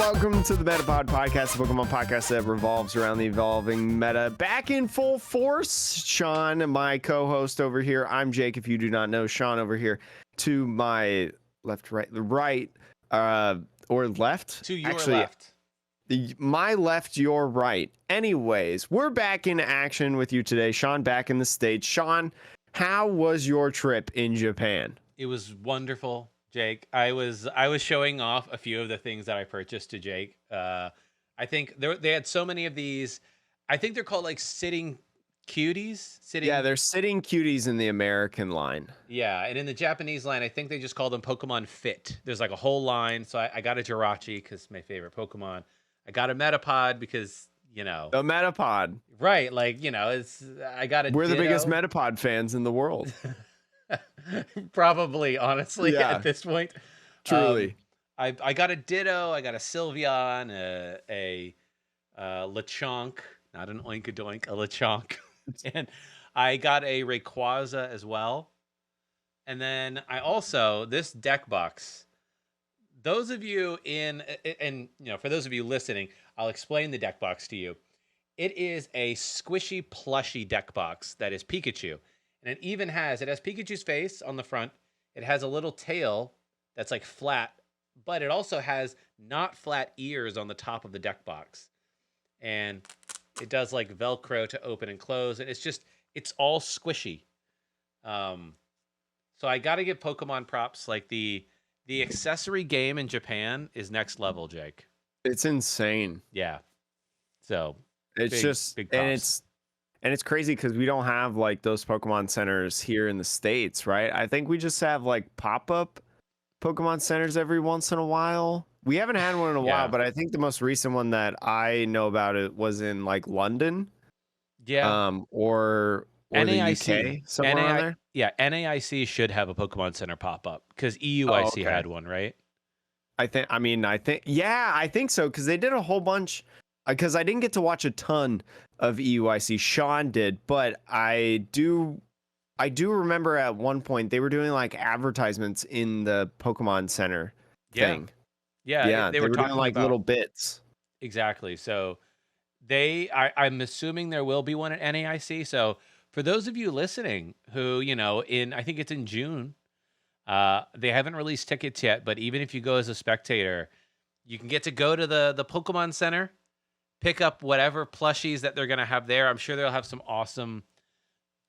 welcome to the Metapod podcast, the Pokemon podcast that revolves around the evolving meta. Back in full force, Sean, my co-host over here. I'm Jake, if you do not know. Sean over here to my left, right, or left? To your left. My left, your right. Anyways, we're back in action with you today. Sean, back in the States. Sean, how was your trip in Japan? It was wonderful, Jake. I was showing off a few of the things that I purchased to Jake. I think they had so many of these. I think they're called like sitting cuties. Yeah, they're sitting cuties in the American line. Yeah, and in the Japanese line, I think they just call them Pokemon Fit. There's like a whole line. So I got a Jirachi because my favorite Pokemon. I got a Metapod because, you know. A Metapod. Right, like, you know, I got a We're Ditto. the biggest Metapod fans in the world. Probably, honestly, at this point. Truly. I got a Ditto, I got a Sylveon, a Lechonk, not an Oinkadoink, a Lechonk. And I got a Rayquaza as well. And then I also, this deck box, those of you and you know, for those of you listening, I'll explain the deck box to you. It is a squishy, plushy deck box that is Pikachu. And it has Pikachu's face on the front. It has a little tail that's like flat, but it also has not flat ears on the top of the deck box. And it does like Velcro to open and close. And it's all squishy. So I got to give Pokemon props. Like the accessory game in Japan is next level, Jake. It's insane. Yeah. So it's big props. And it's crazy because we don't have like those Pokemon centers here in the States, right? I think we just have like pop-up Pokemon centers every once in a while. We haven't had one in a while, but I think the most recent one that I know about it was in like London. Yeah. Or NAIC. the UK, somewhere around there. Yeah, NAIC should have a Pokemon Center pop up because EUIC had one, right? I think so because they did a whole bunch. Because I didn't get to watch a ton of EUIC. Sean did, but I do remember at one point they were doing like advertisements in the Pokemon Center thing. Yeah, they were doing like little bits. Exactly. So I'm assuming there will be one at NAIC. So for those of you listening who, you know, I think it's in June, they haven't released tickets yet, but even if you go as a spectator, you can get to go to the Pokemon Center, pick up whatever plushies that they're going to have there. I'm sure they'll have some awesome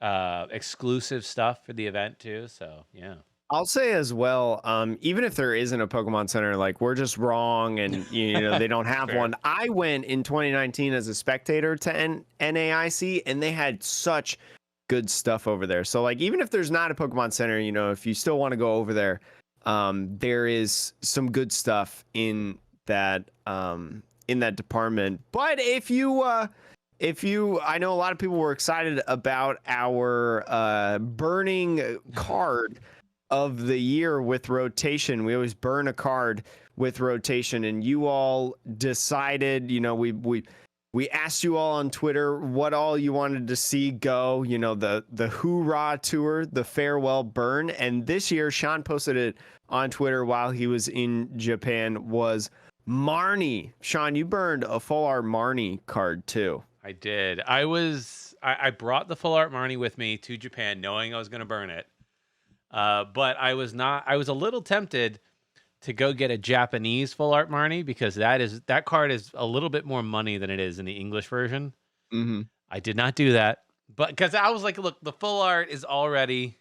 exclusive stuff for the event too. So, yeah. I'll say as well, even if there isn't a Pokemon Center, like we're just wrong and, you know, they don't have one. I went in 2019 as a spectator to NAIC and they had such good stuff over there. So like, even if there's not a Pokemon Center, you know, if you still want to go over there, there is some good stuff in that department. But if you I know a lot of people were excited about our burning card of the year with rotation. We always burn a card with rotation, and you all decided, you know, we asked you all on Twitter what all you wanted to see go, you know, the Hoorah Tour, the farewell burn. And this year, Sean posted it on Twitter while he was in Japan, was Marnie. Sean, you burned a full art Marnie card too. I did. I brought the full art Marnie with me to Japan knowing I was going to burn it. But I was a little tempted to go get a Japanese full art Marnie because that card is a little bit more money than it is in the English version. Mm-hmm. I did not do that, but because I was like, look, the full art is already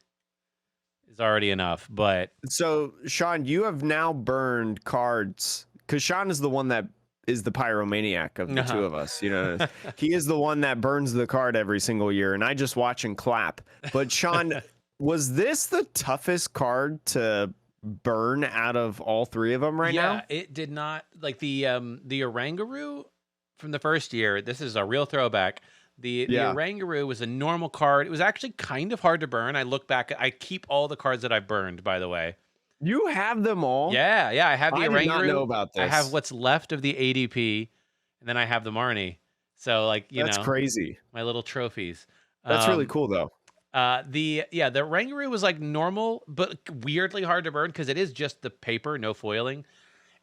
enough. But so, Sean, you have now burned cards because Sean is the one that is the pyromaniac of the two of us. You know, he is the one that burns the card every single year, and I just watch and clap. But Sean, was this the toughest card to burn out of all three of them now? Yeah, it did not. Like the Oranguru from the first year, this is a real throwback. The Oranguru was a normal card. It was actually kind of hard to burn. I look back. I keep all the cards that I've burned, by the way. You have them all? Yeah. I have the Oranguru. I did not know about this. I have what's left of the ADP, and then I have the Marnie. So, like, that's crazy. My little trophies. That's really cool, though. The Oranguru was like normal, but weirdly hard to burn because it is just the paper, no foiling.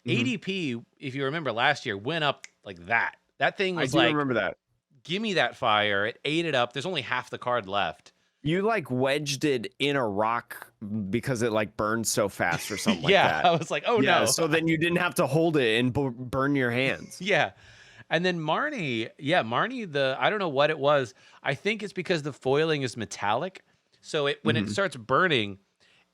Mhm. ADP, if you remember last year, went up like that. That thing I was do like, remember that. give me that fire. It ate it up. There's only half the card left. You like wedged it in a rock because it like burned so fast or something like Yeah, that. I was like, oh Yeah, no. so then you didn't have to hold it and burn your hands. Yeah. And then Marnie, yeah, Marnie, I don't know what it was. I think it's because the foiling is metallic. So when it Mhm. starts burning,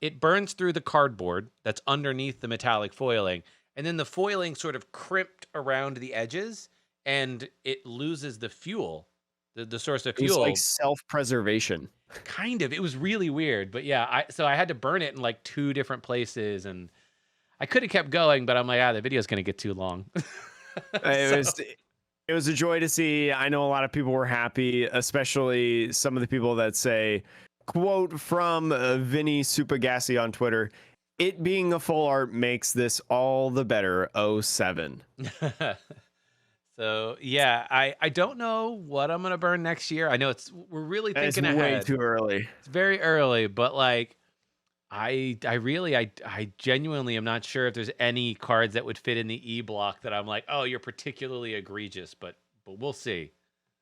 it burns through the cardboard that's underneath the metallic foiling. And then the foiling sort of crimped around the edges and it loses the fuel, the source of It was like fuel. self-preservation. Kind of. It was really weird. But yeah, so I had to burn it in like 2 different places and I could have kept going, but I'm like, the video's going to get too long. It So was it was a joy to see. I know a lot of people were happy, especially some of the people that say, quote from Vinny Supagasi on Twitter, "It being a full art makes this all the better." Oh 07. So yeah, I don't know what I'm gonna burn next year. I know we're really It's thinking way ahead. too early. It's very early, but like I genuinely am not sure if there's any cards that would fit in the E block that I'm like, oh, you're particularly egregious, but we'll see.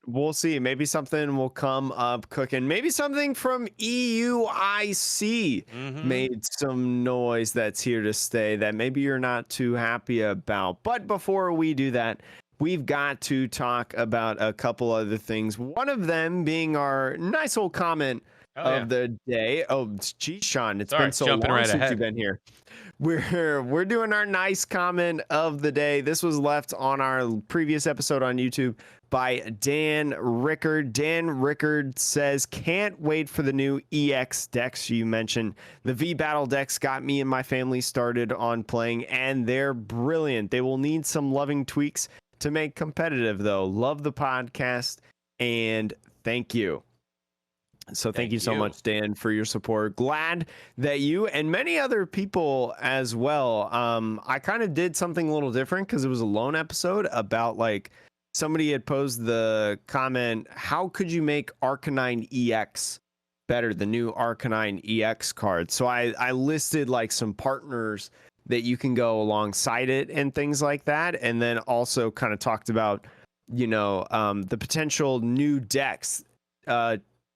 We'll see. Maybe something will come up cooking. Maybe something from EUIC Mm-hmm. made some noise that's here to stay that maybe you're not too happy about. But before we do that, we've got to talk about a couple other things. One of them being our nice old comment Oh yeah. of the day. Oh, geez, Sean, it's been Sorry, so jumping long right since you've ahead. been here. We're doing our nice comment of the day. This was left on our previous episode on YouTube by Dan Rickard. Dan Rickard says, "Can't wait for the new EX decks you mentioned. The V Battle decks got me and my family started on playing, and they're brilliant. They will need some loving tweaks to make competitive, though. Love the podcast, and thank you." So thank you Thank so you. much, Dan, for your support. Glad that you and many other people as well. I kind of did something a little different because it was a lone episode about like somebody had posed the comment, how could you make Arcanine EX better, the new Arcanine EX card? So I listed like some partners that you can go alongside it and things like that. And then also kind of talked about, the potential new decks.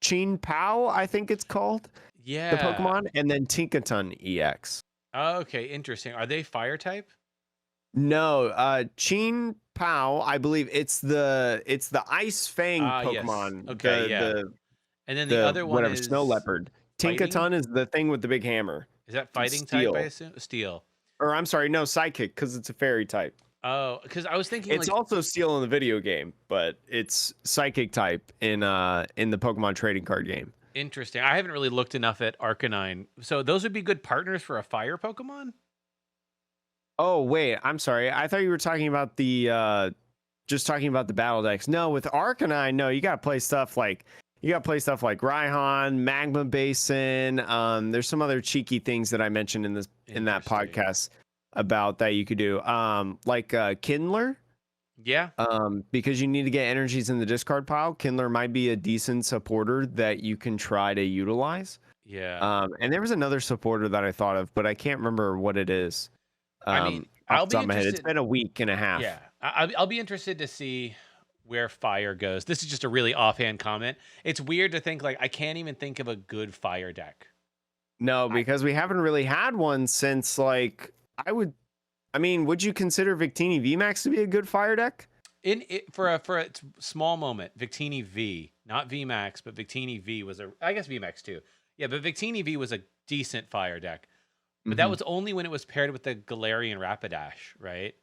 Chin Pao, I think it's called, the Yeah. Pokemon, and then Tinkaton EX. Okay, interesting. Are they fire type? No, Chin Pao, I believe it's the Ice Fang Ah, yes. Pokemon, Okay, yeah. And then the the other one whatever snow is leopard. fighting. Tinkaton is the thing with the big hammer. Is that fighting type, I Steel. assume? Steel. Or I'm sorry, no, Psychic, because it's a fairy type. Oh, because I was thinking It's like also Steel in the video game, but it's Psychic type in the Pokemon trading card game. interesting. I haven't really looked enough at Arcanine. So those would be good partners for a fire Pokemon? Oh, wait, I'm sorry. I thought you were talking about the just talking about the battle decks. No, with Arcanine, no, you gotta play stuff like Raihan, Magma Basin. There's some other cheeky things that I mentioned in that Interesting. podcast about that you could do. Like Kindler. Yeah. Because you need to get energies in the discard pile. Kindler might be a decent supporter that you can try to utilize. Yeah. And there was another supporter that I thought of, but I can't remember what it is. I mean, Off I'll the top be of my head, it's interested. been a week and a half. Yeah. I'll be interested to see where fire goes. This is just a really offhand comment. It's weird to think like I can't even think of a good fire deck. No, I, because we haven't really had one since like would you consider Victini VMAX to be a good fire deck? in it for a small moment, Victini V, not VMAX, but Victini V was I guess VMAX too. Yeah, but Victini V was a decent fire deck. But that Hmm. was only when it was paired with the Galarian Rapidash, right?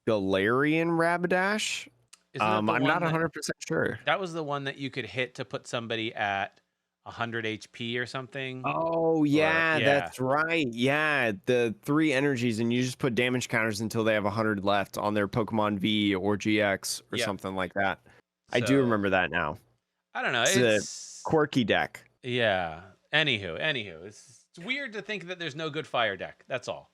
Galarian Rapidash. Isn't that the I'm not one that 100% sure. that was the one that you could hit to put somebody at 100 HP or something? Oh Or yeah, yeah. that's right. Yeah, the 3 energies, and you just put damage counters until they have 100 left on their Pokemon V or GX or Yep. something like that. I do So remember that now. I don't know. It's a It's quirky deck. yeah. Anywho, it's weird to think that there's no good fire deck. That's all.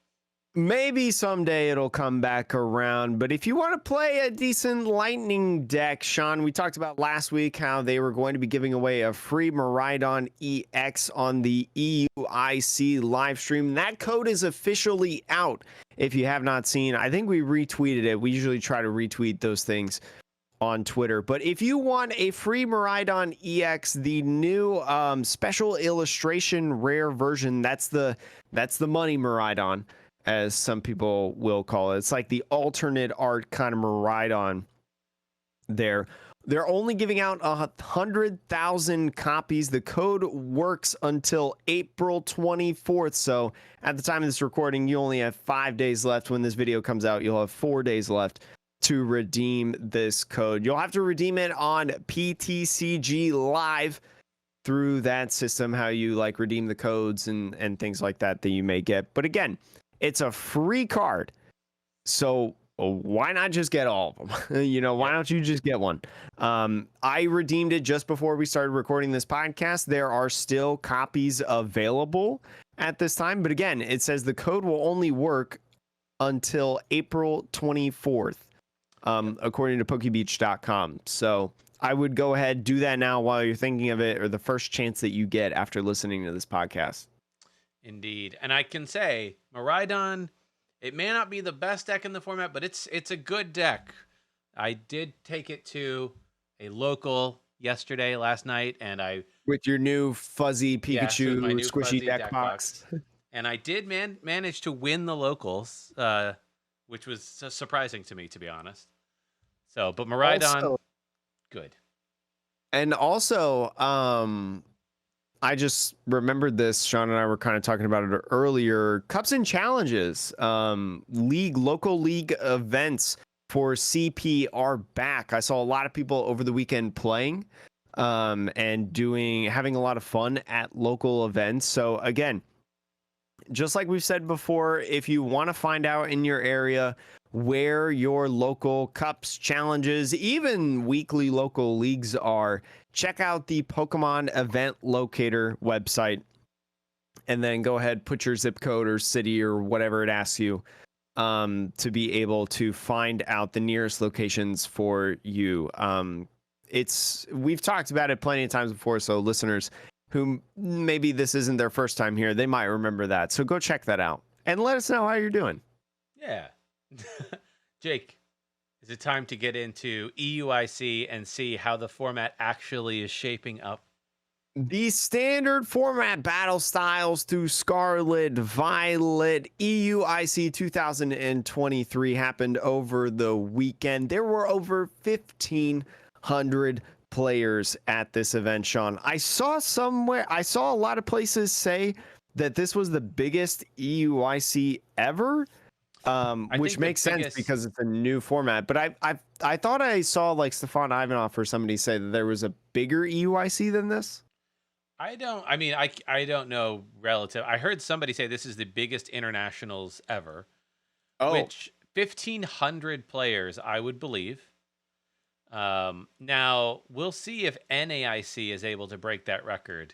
Maybe someday it'll come back around, but if you want to play a decent lightning deck, Sean, we talked about last week how they were going to be giving away a free Miraidon EX on the EUIC live stream. That code is officially out. If you have not seen, I think we retweeted it. We usually try to retweet those things on Twitter. But if you want a free Miraidon EX, the new special illustration rare version, that's the money Miraidon, as some people will call it. It's like the alternate art kind of Miraidon there. They're only giving out 100,000 copies. The code works until April 24th. So at the time of this recording, you only have 5 days left. When this video comes out, you'll have 4 days left to redeem this code. You'll have to redeem it on PTCG Live through that system, how you like redeem the codes and things like that you may get. But again, it's a free card, so why not just get all of them? Why don't you just get one? I redeemed it just before we started recording this podcast. There are still copies available at this time, but again, it says the code will only work until April 24th, according to PokeBeach.com. So I would go ahead, do that now while you're thinking of it, or the first chance that you get after listening to this podcast. Indeed. And I can say, Miraidon, it may not be the best deck in the format, but it's a good deck. I did take it to a local last night, and with your new fuzzy Pikachu new squishy fuzzy deck box. And I did manage to win the locals, which was surprising to me, to be honest. So, but Miraidon, good. And also, I just remembered this. Sean and I were kind of talking about it earlier. Cups and challenges, local league events for CP are back. I saw a lot of people over the weekend playing, and having a lot of fun at local events. So again, just like we've said before, if you want to find out in your area where your local cups, challenges, even weekly local leagues are, check out the Pokemon Event Locator website, and then go ahead, put your zip code or city or whatever it asks you, to be able to find out the nearest locations for you. We've talked about it plenty of times before, so listeners who maybe this isn't their first time here, they might remember that. So go check that out and let us know how you're doing. Yeah. Jake, is it time to get into EUIC and see how the format actually is shaping up? The standard format battle styles through Scarlet, Violet, EUIC 2023 happened over the weekend. There were over 1,500 players at this event, Sean. I saw a lot of places say that this was the biggest EUIC ever. Which makes sense because it's a new format. But I thought I saw like Stefan Ivanov or somebody say that there was a bigger EUIC than this. I don't know relative. I heard somebody say this is the biggest internationals ever. Oh. Which 1,500 players, I would believe. Now we'll see if NAIC is able to break that record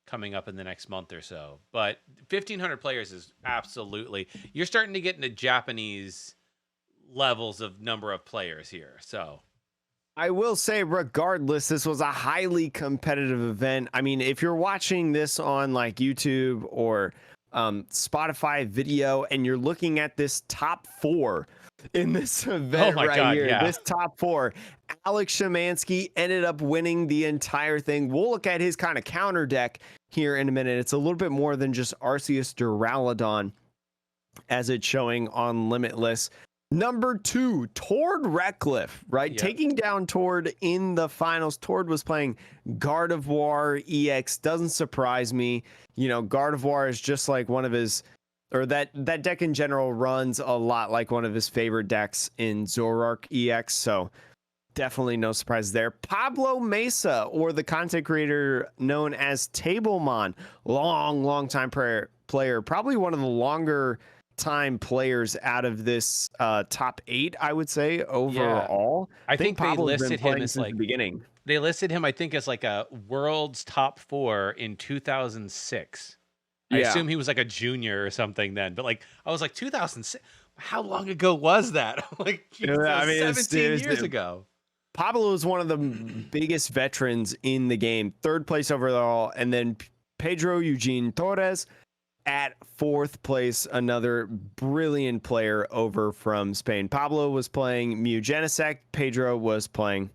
coming up in the next month or so. But 1,500 players is absolutely, you're starting to get into Japanese levels of number of players here. So I will say, regardless, this was a highly competitive event. I mean, if you're watching this on like YouTube or Spotify video and you're looking at this top 4 in this event here, this top 4, Alex Szymanski ended up winning the entire thing. We'll look at his kind of counter deck here in a minute. It's a little bit more than just Arceus Duraludon, as it's showing on Limitless. Number 2, Tord Reckliffe, right? Yep. Taking down Tord in the finals. Tord was playing Gardevoir EX. Doesn't surprise me. Gardevoir is just like one of his, or that deck in general runs a lot like one of his favorite decks in Zoroark EX. So definitely no surprise there. Pablo Mesa, or the content creator known as Tablemon, long time player, probably one of the longer time players out of this top 8, I would say, overall. Yeah. I think they listed him as like the beginning. They listed him, I think, as like a world's top 4 in 2006. I Yeah. assume he was like a junior or something then. But like, I was like 2006. How long ago was that? Like, geez, that I was mean, 17 years ago. Pablo is one of the biggest veterans in the game, third place overall, and then Pedro Eugene Torres at fourth place, another brilliant player over from Spain. Pablo was playing Mew Genesect, Pedro was playing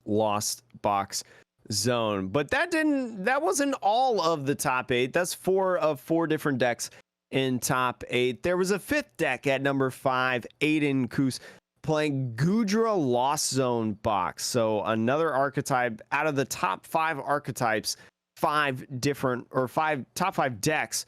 Lost Box Zone. But that wasn't all of the top 8. That's 4 of 4 different decks in top 8. There was a 5th deck at number 5, Aiden Koos, playing Gudra Lost Zone box. So another archetype out of the top 5 archetypes, 5 different or 5 top 5 decks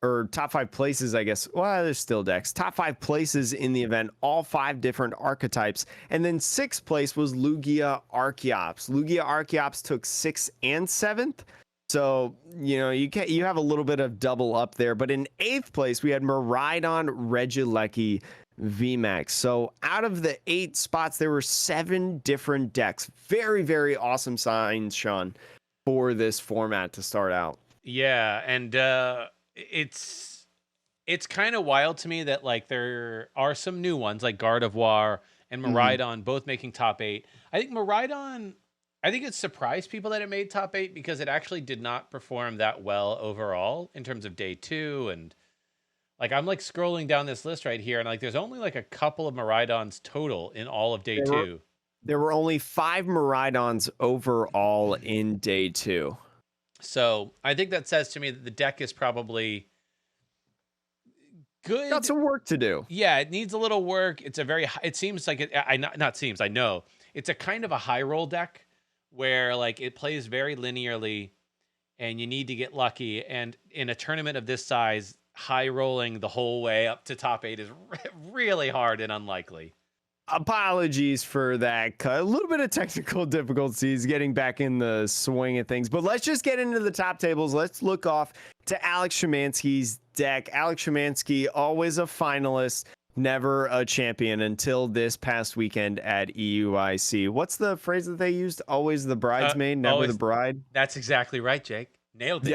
or top 5 places, I guess. Well, there's still decks. Top 5 places in the event, all 5 different archetypes. And then 6th place was Lugia Archeops. Lugia Archeops took 6th and 7th. So, you have a little bit of double up there. But in 8th place, we had Miraidon Regieleki VMAX. So out of the 8 spots, there were 7 different decks. Very, very awesome signs, Sean, for this format to start out. Yeah, and it's kind of wild to me that like there are some new ones like Gardevoir and Miraidon both making top 8. I think it surprised people that it made top 8 because it actually did not perform that well overall in terms of day 2. And like I'm like scrolling down this list right here, and like there's only like a couple of Miraidons total in all of day 2. There were only 5 Miraidons overall in day 2. So I think that says to me that the deck is probably good. Got some work to do. Yeah, it needs a little work. It's a very. It seems like it. I know it's a kind of a high roll deck where like it plays very linearly, and you need to get lucky. And in a tournament of this size, high rolling the whole way up to top 8 is really hard and unlikely. Apologies for that. A little bit of technical difficulties getting back in the swing of things, but let's just get into the top tables. Let's look off to Alex Szymanski's deck. Alex Szymanski, always a finalist, never a champion until this past weekend at EUIC. What's the phrase that they used? Always the bridesmaid, never the bride. That's exactly right, Jake. Nailed it.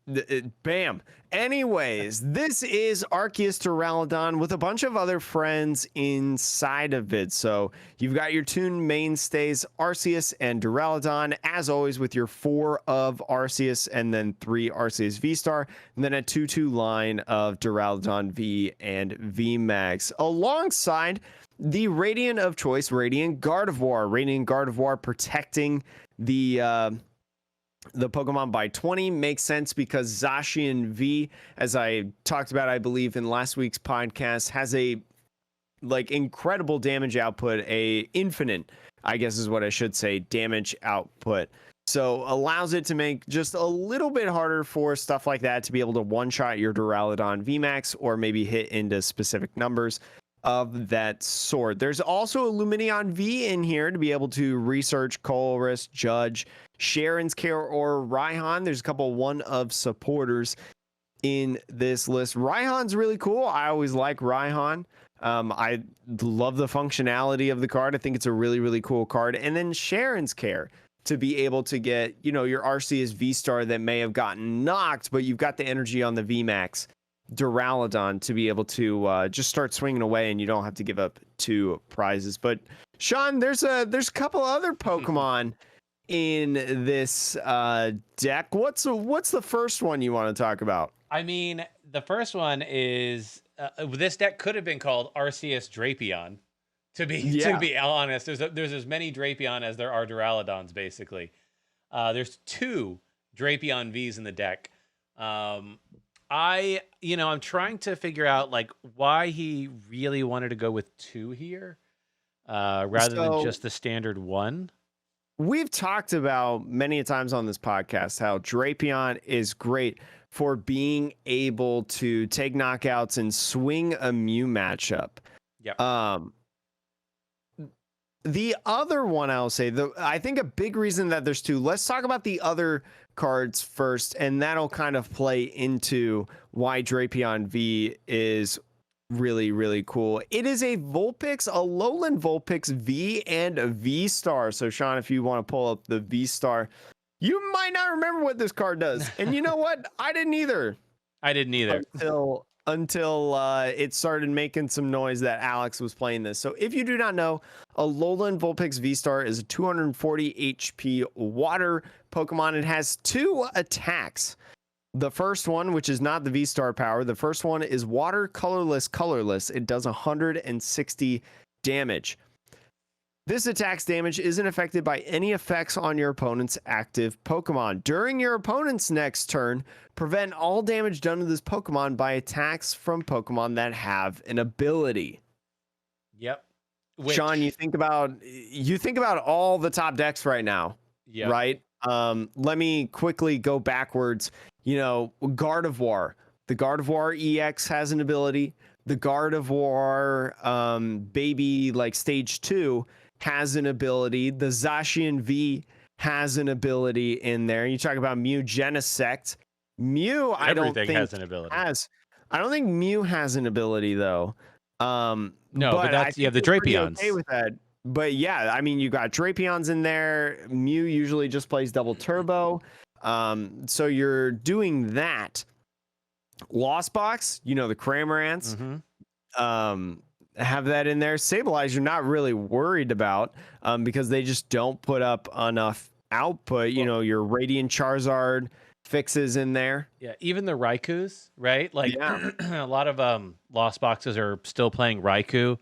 Yeah, bam. Anyways, this is Arceus Duraludon with a bunch of other friends inside of it. So you've got your two mainstays, Arceus and Duraludon, as always with your 4 of Arceus and then 3 Arceus V-Star, and then a 2/2 line of Duraludon V and V-Max, alongside the Radiant of choice, Radiant Gardevoir. Radiant Gardevoir protecting the Pokemon by 20 makes sense because Zacian V, as I talked about, I believe in last week's podcast, has a like incredible damage output, a infinite, I guess is what I should say, damage output. So allows it to make just a little bit harder for stuff like that to be able to one-shot your Duraludon VMAX or maybe hit into specific numbers of that sort. There's also a Lumineon V in here to be able to research Colress, Judge, Sharon's Care, or Raihan. There's a couple one of supporters in this list. Raihan's really cool. I always like Raihan. I love the functionality of the card. I think it's a really, really cool card. And then Sharon's Care to be able to get, your Arceus V-Star that may have gotten knocked, but you've got the energy on the VMAX Duraludon to be able to just start swinging away, and you don't have to give up 2 prizes. But Sean, there's a couple other Pokemon in this deck. What's the first one you want to talk about? I mean, the first one is this deck could have been called Arceus Drapion. To be honest, there's as many Drapion as there are Duraludons. Basically, there's 2 Drapion Vs in the deck. I'm trying to figure out like why he really wanted to go with 2 here, rather than just the standard 1. We've talked about many times on this podcast how Drapion is great for being able to take knockouts and swing a Mew matchup. Yeah. The other one I'll say, I think a big reason that there's 2. Let's talk about the other cards first, and that'll kind of play into why Drapion V is really, really cool. It is a Vulpix, a Lowland Vulpix V and a V-Star. So Sean, if you want to pull up the V-Star, You might not remember what this card does. And you know what? I didn't either. I didn't either. Until it started making some noise that Alex was playing this. So if you do not know, Alolan Vulpix V-Star is a 240 HP water Pokemon. It has 2 attacks. The first one, which is not the V-Star power, the first one is water colorless. It does 160 damage. This attack's damage isn't affected by any effects on your opponent's active Pokemon. During your opponent's next turn, prevent all damage done to this Pokemon by attacks from Pokemon that have an ability. Yep. Sean, you think about all the top decks right now, right? Let me quickly go backwards. Gardevoir. The Gardevoir EX has an ability. The Gardevoir baby, like stage 2, has an ability. The Zacian V has an ability in there. You talk about Mew Genesect. Mew, I don't think has an ability. I don't think Mew has an ability though. No, but that's you have the Drapions. Okay with that. But yeah, I mean, you got Drapions in there. Mew usually just plays double turbo. So you're doing that. Lost Box, the Cramorants. Have that in there. Sableye, you're not really worried about because they just don't put up enough output. Your Radiant Charizard fixes in there. Yeah, even the Raikus, right? Like a lot of Lost Boxes are still playing Raikou.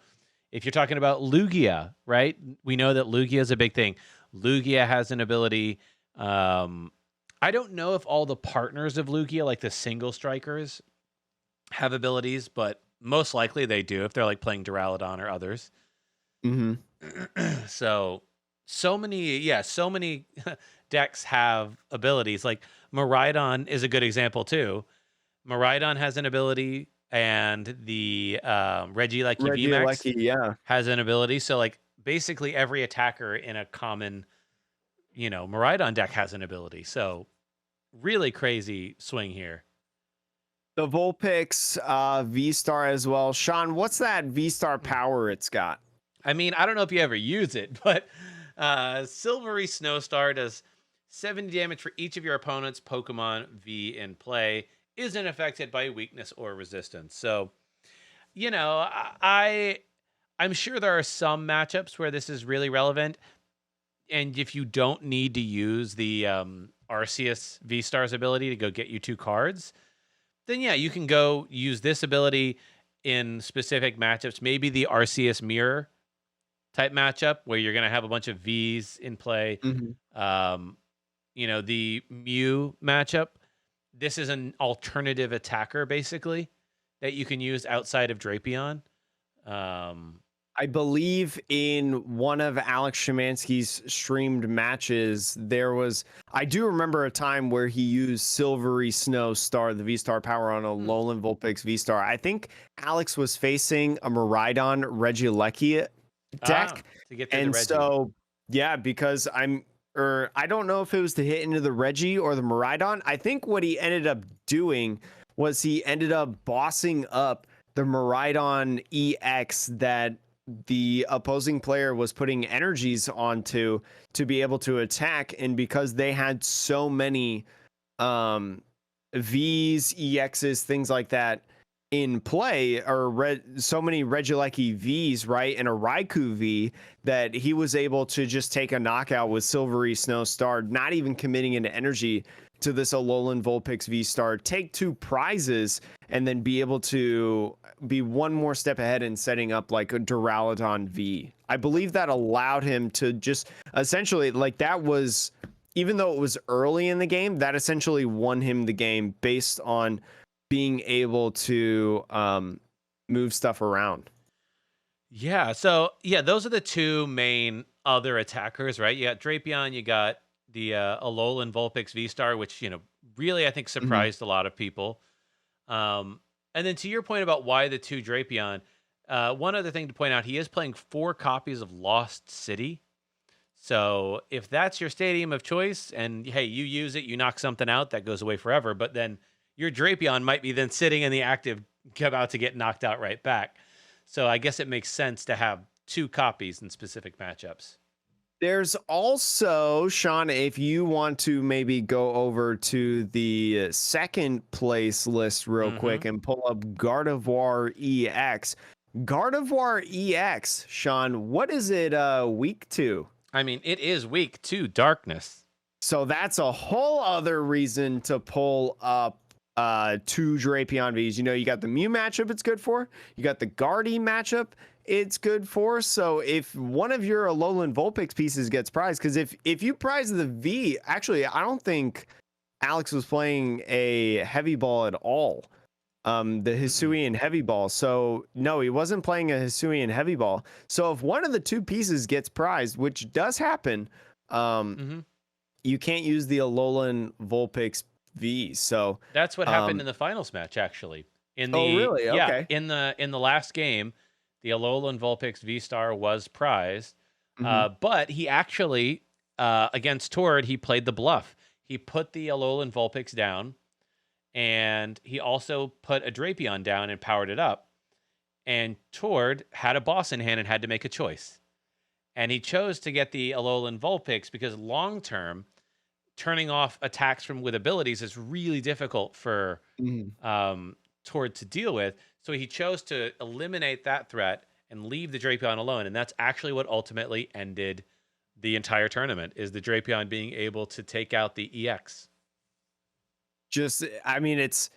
If you're talking about Lugia, right? We know that Lugia is a big thing. Lugia has an ability. I don't know if all the partners of Lugia, like the single strikers, have abilities, but most likely they do if they're like playing Duraludon or others. So many decks have abilities. Like Miraidon is a good example too. Miraidon has an ability, and the Regieleki VMAX has an ability. So like basically every attacker in a common, Miraidon deck has an ability. So really crazy swing here. The Vulpix V-Star as well. Sean, what's that V-Star power it's got? I mean, I don't know if you ever use it, but Silvery Snowstar does 70 damage for each of your opponent's Pokemon V in play. Isn't affected by weakness or resistance. So, I'm sure there are some matchups where this is really relevant. And if you don't need to use the Arceus V-Star's ability to go get you 2 cards, then yeah, you can go use this ability in specific matchups. Maybe the Arceus Mirror type matchup where you're going to have a bunch of Vs in play. The Mew matchup. This is an alternative attacker, basically, that you can use outside of Drapion. I believe in one of Alex Szymanski's streamed matches, I do remember a time where he used Silvery Snow Star, the V-Star power on a Alolan Vulpix V-Star. I think Alex was facing a Miraidon Regieleki deck. To get and the Regi. So, yeah, because I don't know if it was to hit into the Regi or the Miraidon. I think what he ended up doing was he ended up bossing up the Miraidon EX that the opposing player was putting energies onto to be able to attack. And because they had so many Vs, EXs, things like that in play, or so many Regieleki Vs, right, and a Raikou V, that he was able to just take a knockout with Silvery Snow Star, not even committing into energy to this Alolan Vulpix V-Star, take 2 prizes, and then be able to be one more step ahead in setting up like a Duraludon V. I believe that allowed him to just essentially, like, that was, even though it was early in the game, that essentially won him the game based on being able to move stuff around. Yeah, so yeah, those are the 2 main other attackers, right? You got Drapion, you got the Alolan Vulpix V-Star, which, really I think surprised a lot of people. And then to your point about why the 2 Drapion, one other thing to point out, he is playing 4 copies of Lost City. So if that's your stadium of choice, and hey, you use it, you knock something out, that goes away forever. But then your Drapion might be then sitting in the active, about to get knocked out right back. So I guess it makes sense to have 2 copies in specific matchups. There's also, Sean, if you want to maybe go over to the second place list real Mm-hmm. quick and pull up Gardevoir EX. Gardevoir EX, Sean, what is it weak to? I mean, it is weak to darkness. So that's a whole other reason to pull up two Drapion Vs. You know, you got the Mew matchup it's good for. You got the Guardy matchup it's good for. So if one of your Alolan Vulpix pieces gets prized, because if you prize the V, actually, I don't think Alex was playing a heavy ball at all. The Hisuian heavy ball. So no, he wasn't playing a Hisuian heavy ball. So if one of the two pieces gets prized, which does happen, you can't use the Alolan Vulpix V. So that's what happened in the finals match, actually. In the really? Okay. in the last game, the Alolan Vulpix V Star was prized, but he actually against Tord he played the bluff. He put the Alolan Vulpix down, and he also put a Drapion down and powered it up. And Tord had a boss in hand and had to make a choice. And he chose to get the Alolan Vulpix because long term, turning off attacks with abilities is really difficult for Tord to deal with. So he chose to eliminate that threat and leave the Drapion alone. And that's actually what ultimately ended the entire tournament, is the Drapion being able to take out the EX. I mean, it's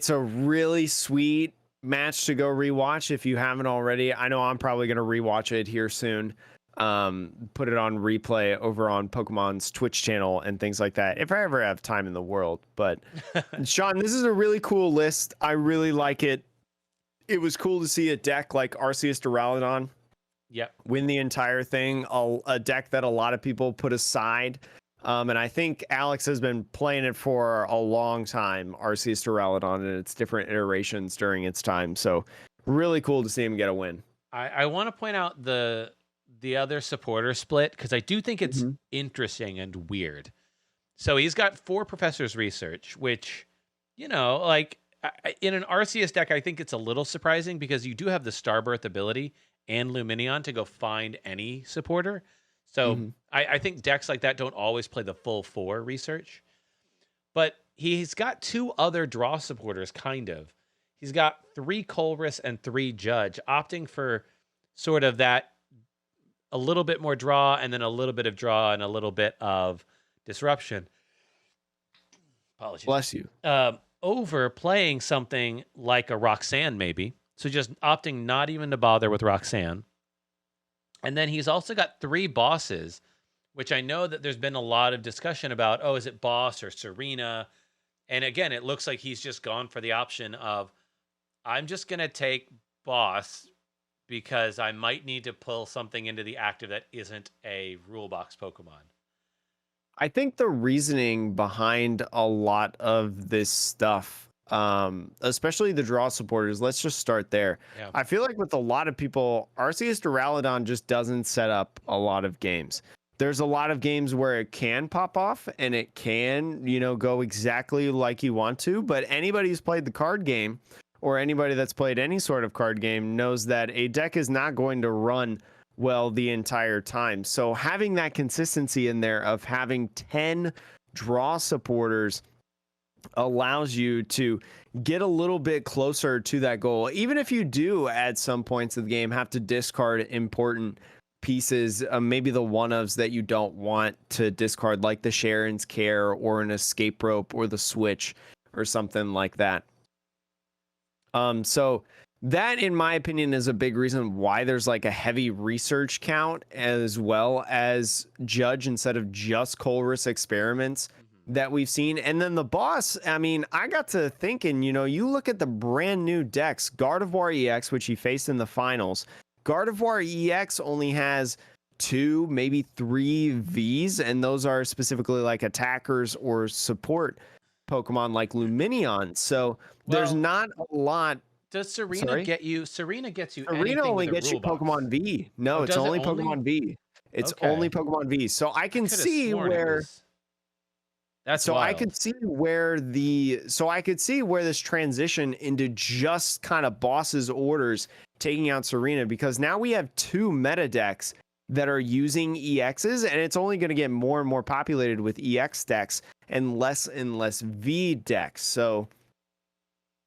a really sweet match to go rewatch if you haven't already. I know I'm probably going to rewatch it here soon. Put it on replay over on Pokemon's Twitch channel and things like that if I ever have time in the world. But Sean, this is a really cool list. I really like it. It was cool to see a deck like Arceus Duraludon win the entire thing, a deck that a lot of people put aside. And I think Alex has been playing it for a long time, Arceus Duraludon, and its different iterations during its time. So really cool to see him get a win. I want to point out the other supporter split, because I do think it's interesting and weird. So he's got 4 Professor's Research, which, you know, like in an Arceus deck, I think it's a little surprising because you do have the Starbirth ability and Lumineon to go find any supporter. So I think decks like that don't always play the full 4 research. But he's got 2 other draw supporters, kind of. He's got 3 Colress and 3 Judge, opting for sort of that a little bit more draw and then a little bit of draw and a little bit of disruption. Apologies. Bless you. Over playing something like a Roxanne, maybe. So just opting not even to bother with Roxanne. And then he's also got 3 bosses, which I know that there's been a lot of discussion about, oh, is it boss or Serena? And again, it looks like he's just gone for the option of, I'm just going to take boss because I might need to pull something into the active that isn't a rule box Pokemon. I think the reasoning behind a lot of this stuff, especially the draw supporters, let's just start there. Yeah. I feel like with a lot of people, Arceus Duraludon just doesn't set up a lot of games. There's a lot of games where it can pop off and it can, you know, go exactly like you want to. But anybody who's played the card game or anybody that's played any sort of card game knows that a deck is not going to run well the entire time. So having that consistency in there of having 10 draw supporters allows you to get a little bit closer to that goal. Even if you do at some points of the game have to discard important pieces, maybe the one-ofs that you don't want to discard, like the Sharon's Care or an Escape Rope or the Switch or something like that. So that, in my opinion, is a big reason why there's like a heavy research count as well as Judge instead of just Colress experiments that we've seen. And then the boss, I mean, I got to thinking, you know, you look at the brand new decks, Gardevoir EX, which he faced in the finals. Gardevoir EX only has 2, maybe 3 Vs, and those are specifically like attackers or support Pokemon like Lumineon. So there's not a lot. Does Serena get you? Serena gets you. Serena only gets you Pokemon V. No, it's only Pokemon V. It's only Pokemon V. So I can see where. That's so wild. I could see where this transition into just kind of bosses orders taking out Serena, because now we have 2 meta decks that are using EXs, and it's only going to get more and more populated with EX decks and less V decks. So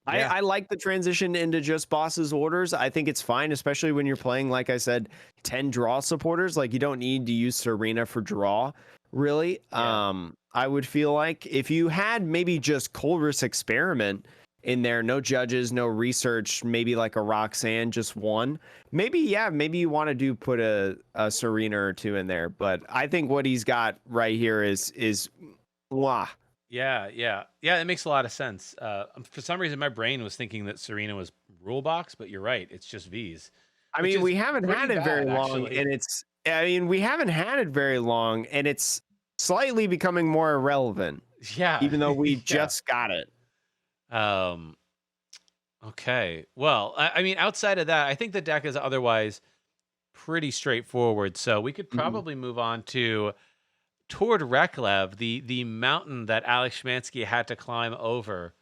Yeah. I like the transition into just bosses orders. I think it's fine, especially when you're playing, like I said, 10 draw supporters. Like, you don't need to use Serena for draw, really. Yeah. I would feel like if you had maybe just Colress Experiment in there, no judges, no research, maybe like a Roxanne, just one. Maybe, yeah, maybe you want to put a Serena or two in there. But I think what he's got right here is mwah. Yeah, yeah, yeah. It makes a lot of sense. For some reason, my brain was thinking that Serena was rule box, but you're right. It's just V's, I which mean, is we haven't pretty had it very bad, long, actually. and we haven't had it very long, and it's slightly becoming more irrelevant, Yeah, even though we yeah. just got it. Um. Okay. Well, I mean, outside of that, I think the deck is otherwise pretty straightforward. So we could Mhm. probably move on to toward Reklev, the mountain that Alex Shmansky had to climb over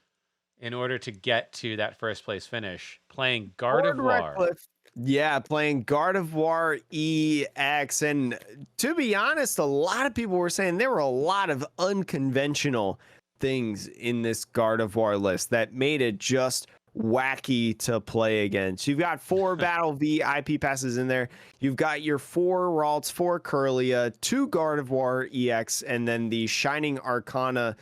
in order to get to that first place finish, playing Guard of Lord War. Reckless, yeah, playing Guard of War EX, and to be honest, a lot of people were saying there were a lot of unconventional things in this Guard of War list that made it just wacky to play against. You've got 4 Battle VIP passes in there. You've got your 4 Ralts, 4 Curlia, 2 Guard of War EX, and then the Shining Arcana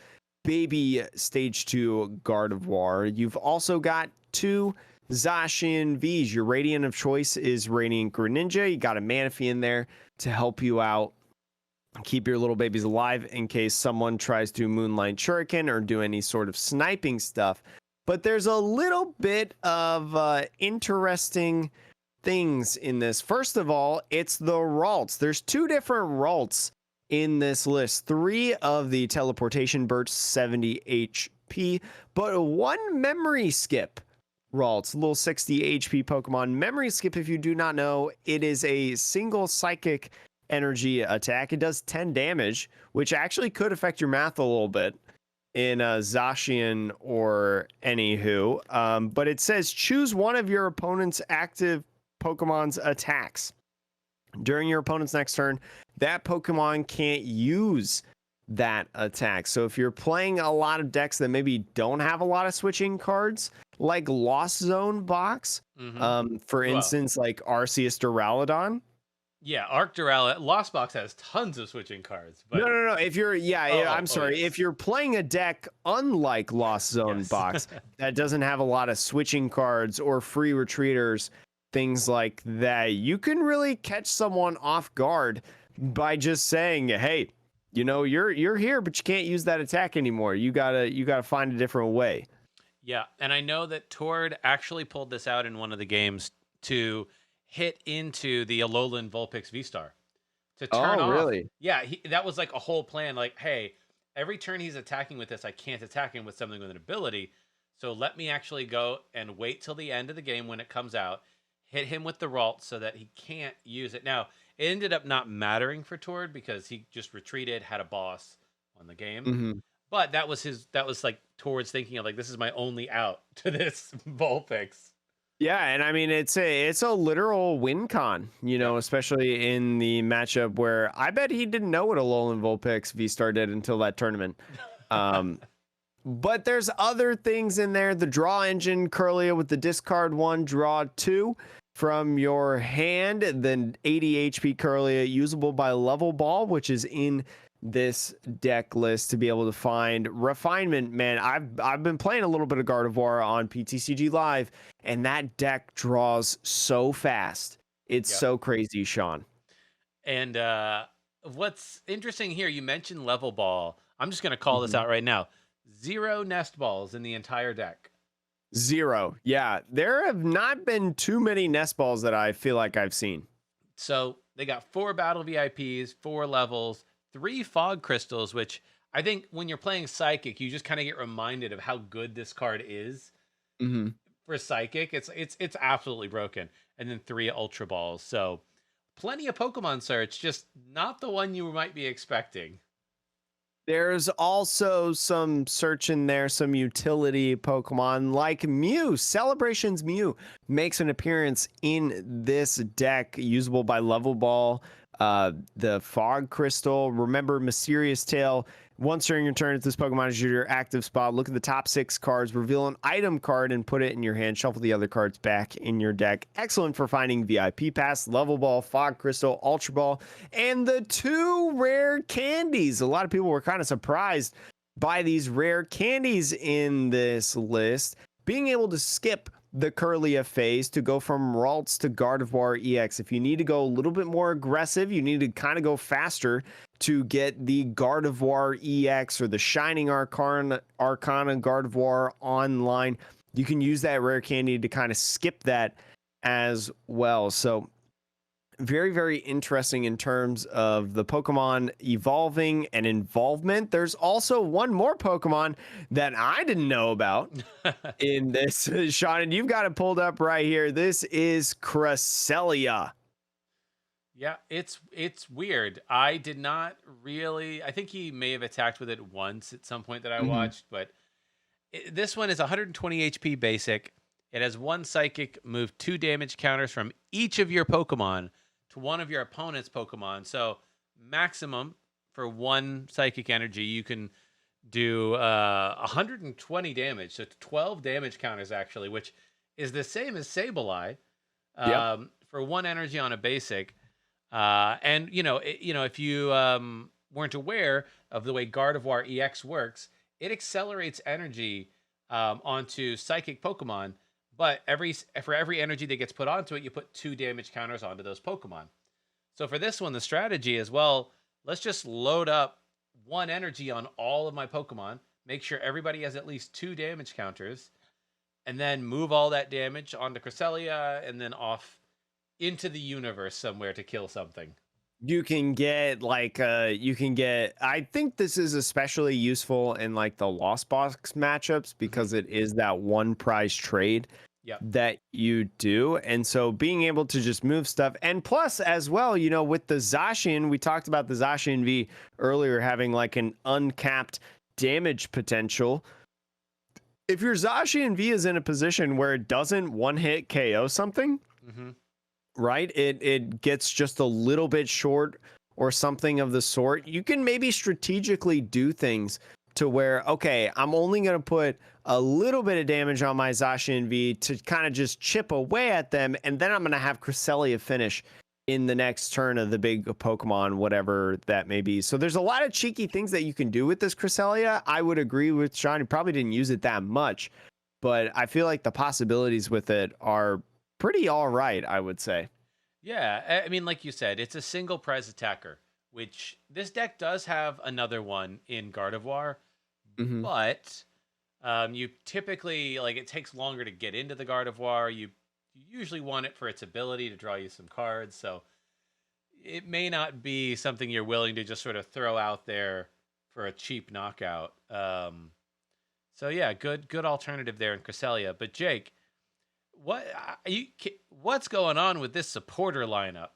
baby stage 2 Guard of War. You've also got 2 Zacian V's. Your Radiant of choice is Radiant Greninja. You got a Manaphy in there to help you out, keep your little babies alive in case someone tries to Moonlight Shuriken or do any sort of sniping stuff. But there's a little bit of interesting things in this. First of all, it's the Ralts. There's 2 different Ralts in this list. 3 of the teleportation bursts, 70 HP, but 1 memory skip. Ralts, little 60 HP Pokemon. Memory skip, if you do not know, it is a single psychic energy attack. It does 10 damage, which actually could affect your math a little bit in Zacian or anywho. But it says choose one of your opponent's active Pokemon's attacks. During your opponent's next turn, that Pokemon can't use that attack. So if you're playing a lot of decks that maybe don't have a lot of switching cards, like Lost Zone box, for Well, instance, like Arceus Duraludon. yeah, Arc Doral Lost Box has tons of switching cards, No, but no, no. If you're, I'm sorry. yes. If you're playing a deck unlike Lost Zone Yes. box that doesn't have a lot of switching cards or free retreaters, things like that, you can really catch someone off guard by just saying, "Hey, you're here, but you can't use that attack anymore. You gotta find a different way." Yeah, and I know that Tord actually pulled this out in one of the games to hit into the Alolan Vulpix V-Star to turn Oh, off. really? Yeah, that was like a whole plan. Like, hey, every turn he's attacking with this, I can't attack him with something with an ability. So let me actually go and wait till the end of the game when it comes out, hit him with the Ralt so that he can't use it. Now, it ended up not mattering for Tord because he just retreated, had a boss on the game. Mm-hmm. But that was like Tord's thinking of like, this is my only out to this Vulpix. Yeah, and I mean it's a literal win con, Yep. especially in the matchup where I bet he didn't know what a Alolan Vulpix V-Star did until that tournament. Um, but there's other things in there. The draw engine, Curlia with the discard 1, draw 2 from your hand, then 80 HP Curlia usable by Level Ball, which is in this deck list to be able to find refinement. Man, I've been playing a little bit of Gardevoir on PTCG Live, and that deck draws so fast. It's Yep. so crazy, Sean. And what's interesting here, you mentioned level ball. I'm just going to call this out right now. 0 nest balls in the entire deck. 0. Yeah, there have not been too many nest balls that I feel like I've seen. So they got 4 battle VIPs, 4 levels, 3 fog crystals, which I think when you're playing Psychic, you just kind of get reminded of how good this card is. Mm-hmm. For Psychic. It's absolutely broken. And then 3 Ultra Balls. So plenty of Pokemon search, just not the one you might be expecting. There's also some search in there, some utility Pokemon like Mew. Celebrations Mew makes an appearance in this deck, usable by Level Ball The Fog Crystal. Remember Mysterious Tail. Once during your turn, if this Pokemon is your active spot, look at the top 6 cards, reveal an item card, and put it in your hand. Shuffle the other cards back in your deck. Excellent for finding VIP Pass, Level Ball, Fog Crystal, Ultra Ball, and the 2 rare candies. A lot of people were kind of surprised by these rare candies in this list. Being able to skip the Curlia phase to go from Ralts to Gardevoir EX. If you need to go a little bit more aggressive, you need to kind of go faster to get the Gardevoir EX or the Shining Arcana Gardevoir online. You can use that rare candy to kind of skip that as well. So very, very interesting in terms of the Pokemon evolving and involvement. There's also one more Pokemon that I didn't know about in this, Sean, and you've got it pulled up right here. This is Cresselia. Yeah, it's weird. I did not really. I think he may have attacked with it once at some point that I watched, but this one is 120 HP basic. It has 1 psychic, move 2 damage counters from each of your Pokemon to one of your opponent's Pokemon. So maximum for 1 psychic energy, you can do 120 damage. So 12 damage counters actually, which is the same as Sableye for 1 energy on a basic. And if you weren't aware of the way Gardevoir EX works, it accelerates energy onto psychic Pokemon. But for every energy that gets put onto it, you put 2 damage counters onto those Pokemon. So for this one, the strategy is, well, let's just load up 1 energy on all of my Pokemon, make sure everybody has at least 2 damage counters, and then move all that damage onto Cresselia and then off into the universe somewhere to kill something. You can get I think this is especially useful in like the Lost Box matchups because it is that 1 prize trade that you do. And so being able to just move stuff, and plus as well, with the Zacian, we talked about the Zacian V earlier having like an uncapped damage potential. If your Zacian V is in a position where it doesn't 1-hit KO something, right? It gets just a little bit short or something of the sort. You can maybe strategically do things to where, okay, I'm only going to put a little bit of damage on my Zacian V to kind of just chip away at them, and then I'm going to have Cresselia finish in the next turn of the big Pokemon, whatever that may be. So there's a lot of cheeky things that you can do with this Cresselia. I would agree with Sean. You probably didn't use it that much, but I feel like the possibilities with it are pretty all right, I would say. Yeah, I mean, like you said, it's a single prize attacker, which this deck does have another one in Gardevoir, but you typically, it takes longer to get into the Gardevoir. You usually want it for its ability to draw you some cards, so it may not be something you're willing to just sort of throw out there for a cheap knockout. So yeah, good alternative there in Cresselia. But Jake, what's going on with this supporter lineup?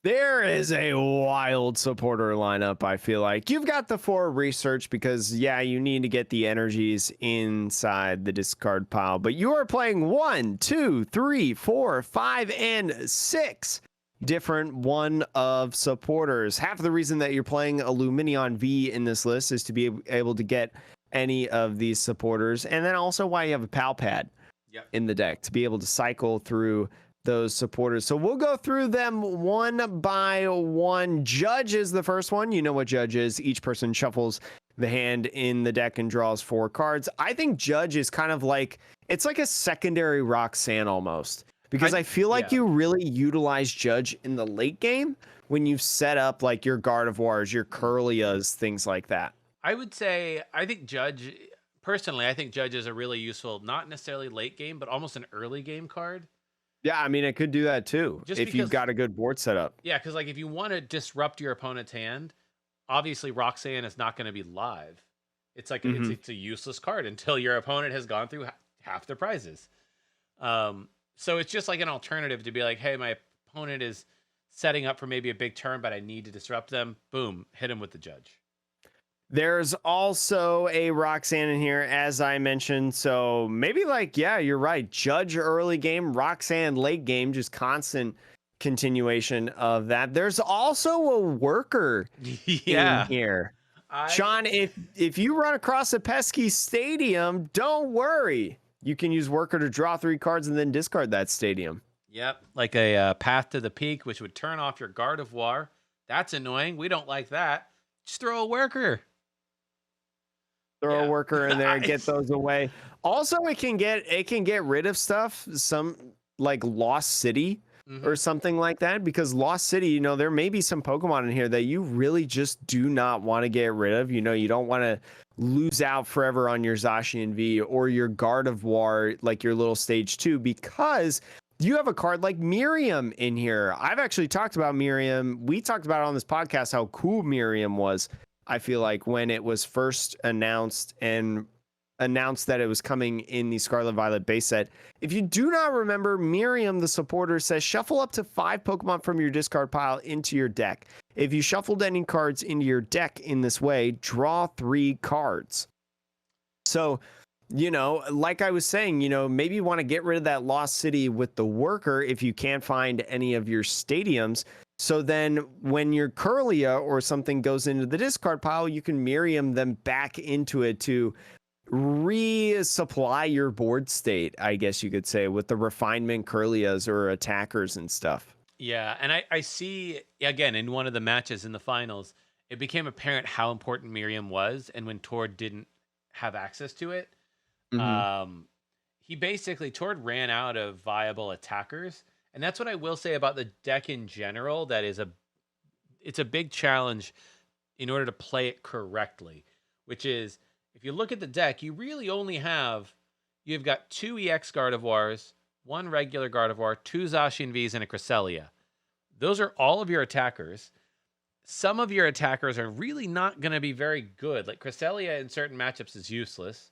There is a wild supporter lineup, I feel like. You've got the 4 research because, you need to get the energies inside the discard pile. But you are playing 1, 2, 3, 4, 5, and 6 different one of supporters. Half of the reason that you're playing a Lumineon V in this list is to be able to get any of these supporters. And then also why you have a Pal Pad in the deck to be able to cycle through those supporters. So we'll go through them one by one. Judge is the first one. You know what Judge is. Each person shuffles the hand in the deck and draws 4 cards. I think Judge is kind of like, it's like a secondary Roxanne almost, because I feel like you really utilize Judge in the late game when you've set up like your Gardevoirs, your Curlias, things like that. I would say, I think Judge is a really useful, not necessarily late game, but almost an early game card. Yeah, I mean, it could do that too, if you've got a good board setup. Yeah, because if you want to disrupt your opponent's hand, obviously Roxanne is not going to be live. It's like it's a useless card until your opponent has gone through half their prizes. So it's just like an alternative to be like, hey, my opponent is setting up for maybe a big turn, but I need to disrupt them. Boom, hit him with the Judge. There's also a Roxanne in here, as I mentioned. So maybe you're right. Judge early game, Roxanne late game, just constant continuation of that. There's also a worker in Yeah. here. I Sean, if you run across a pesky stadium, don't worry. You can use worker to draw 3 cards and then discard that stadium. Yep, like a path to the peak, which would turn off your Guard of War. That's annoying. We don't like that. Just throw a worker. Throw a Yeah. worker in there and get It's- those away. Also, it can get rid of stuff, some like Lost City or Mhm. something like that, because Lost City, you know, there may be some Pokemon in here that you really just do not want to get rid of. You know, you don't want to lose out forever on your Zacian V or your Guard of War, like your little stage 2, because you have a card like Miriam in here. I've actually talked about Miriam. We talked about it on this podcast how cool Miriam was. I feel like when it was first announced that it was coming in the Scarlet Violet base set. If you do not remember, Miriam, the supporter, says shuffle up to 5 Pokemon from your discard pile into your deck. If you shuffled any cards into your deck in this way, draw 3 cards. So, you know, like I was saying, you know, maybe you want to get rid of that Lost City with the worker if you can't find any of your stadiums. So then when your Curlia or something goes into the discard pile, you can Miriam them back into it to resupply your board state, I guess you could say, with the refinement Curlias or attackers and stuff. Yeah, and I see again in one of the matches in the finals, it became apparent how important Miriam was, and when Tord didn't have access to it, Mm-hmm. he basically Tord ran out of viable attackers, and that's what I will say about the deck in general. That is it's a big challenge in order to play it correctly, which is if you look at the deck, you really only you've got 2 EX Gardevoirs, 1 regular Gardevoir, 2 Zacian Vs, and a Cresselia. Those are all of your attackers. Some of your attackers are really not going to be very good. Like Cresselia in certain matchups is useless.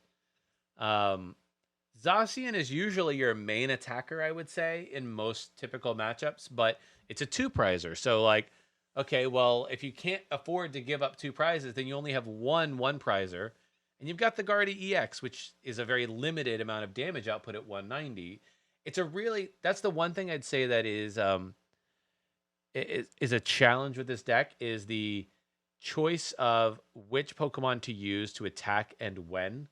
Zacian is usually your main attacker, I would say, in most typical matchups, but it's a 2-prizer. So, like, okay, well, if you can't afford to give up 2 prizes, then you only have one 1-prizer. And you've got the Guardi EX, which is a very limited amount of damage output at 190. That's the one thing I'd say that is a challenge with this deck is the choice of which Pokemon to use to attack and when.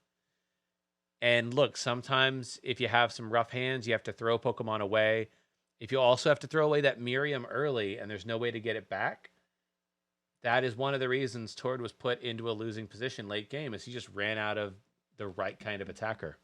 And look, sometimes if you have some rough hands, you have to throw Pokemon away. If you also have to throw away that Miriam early and there's no way to get it back, that is one of the reasons Tord was put into a losing position late game, is he just ran out of the right kind of attacker.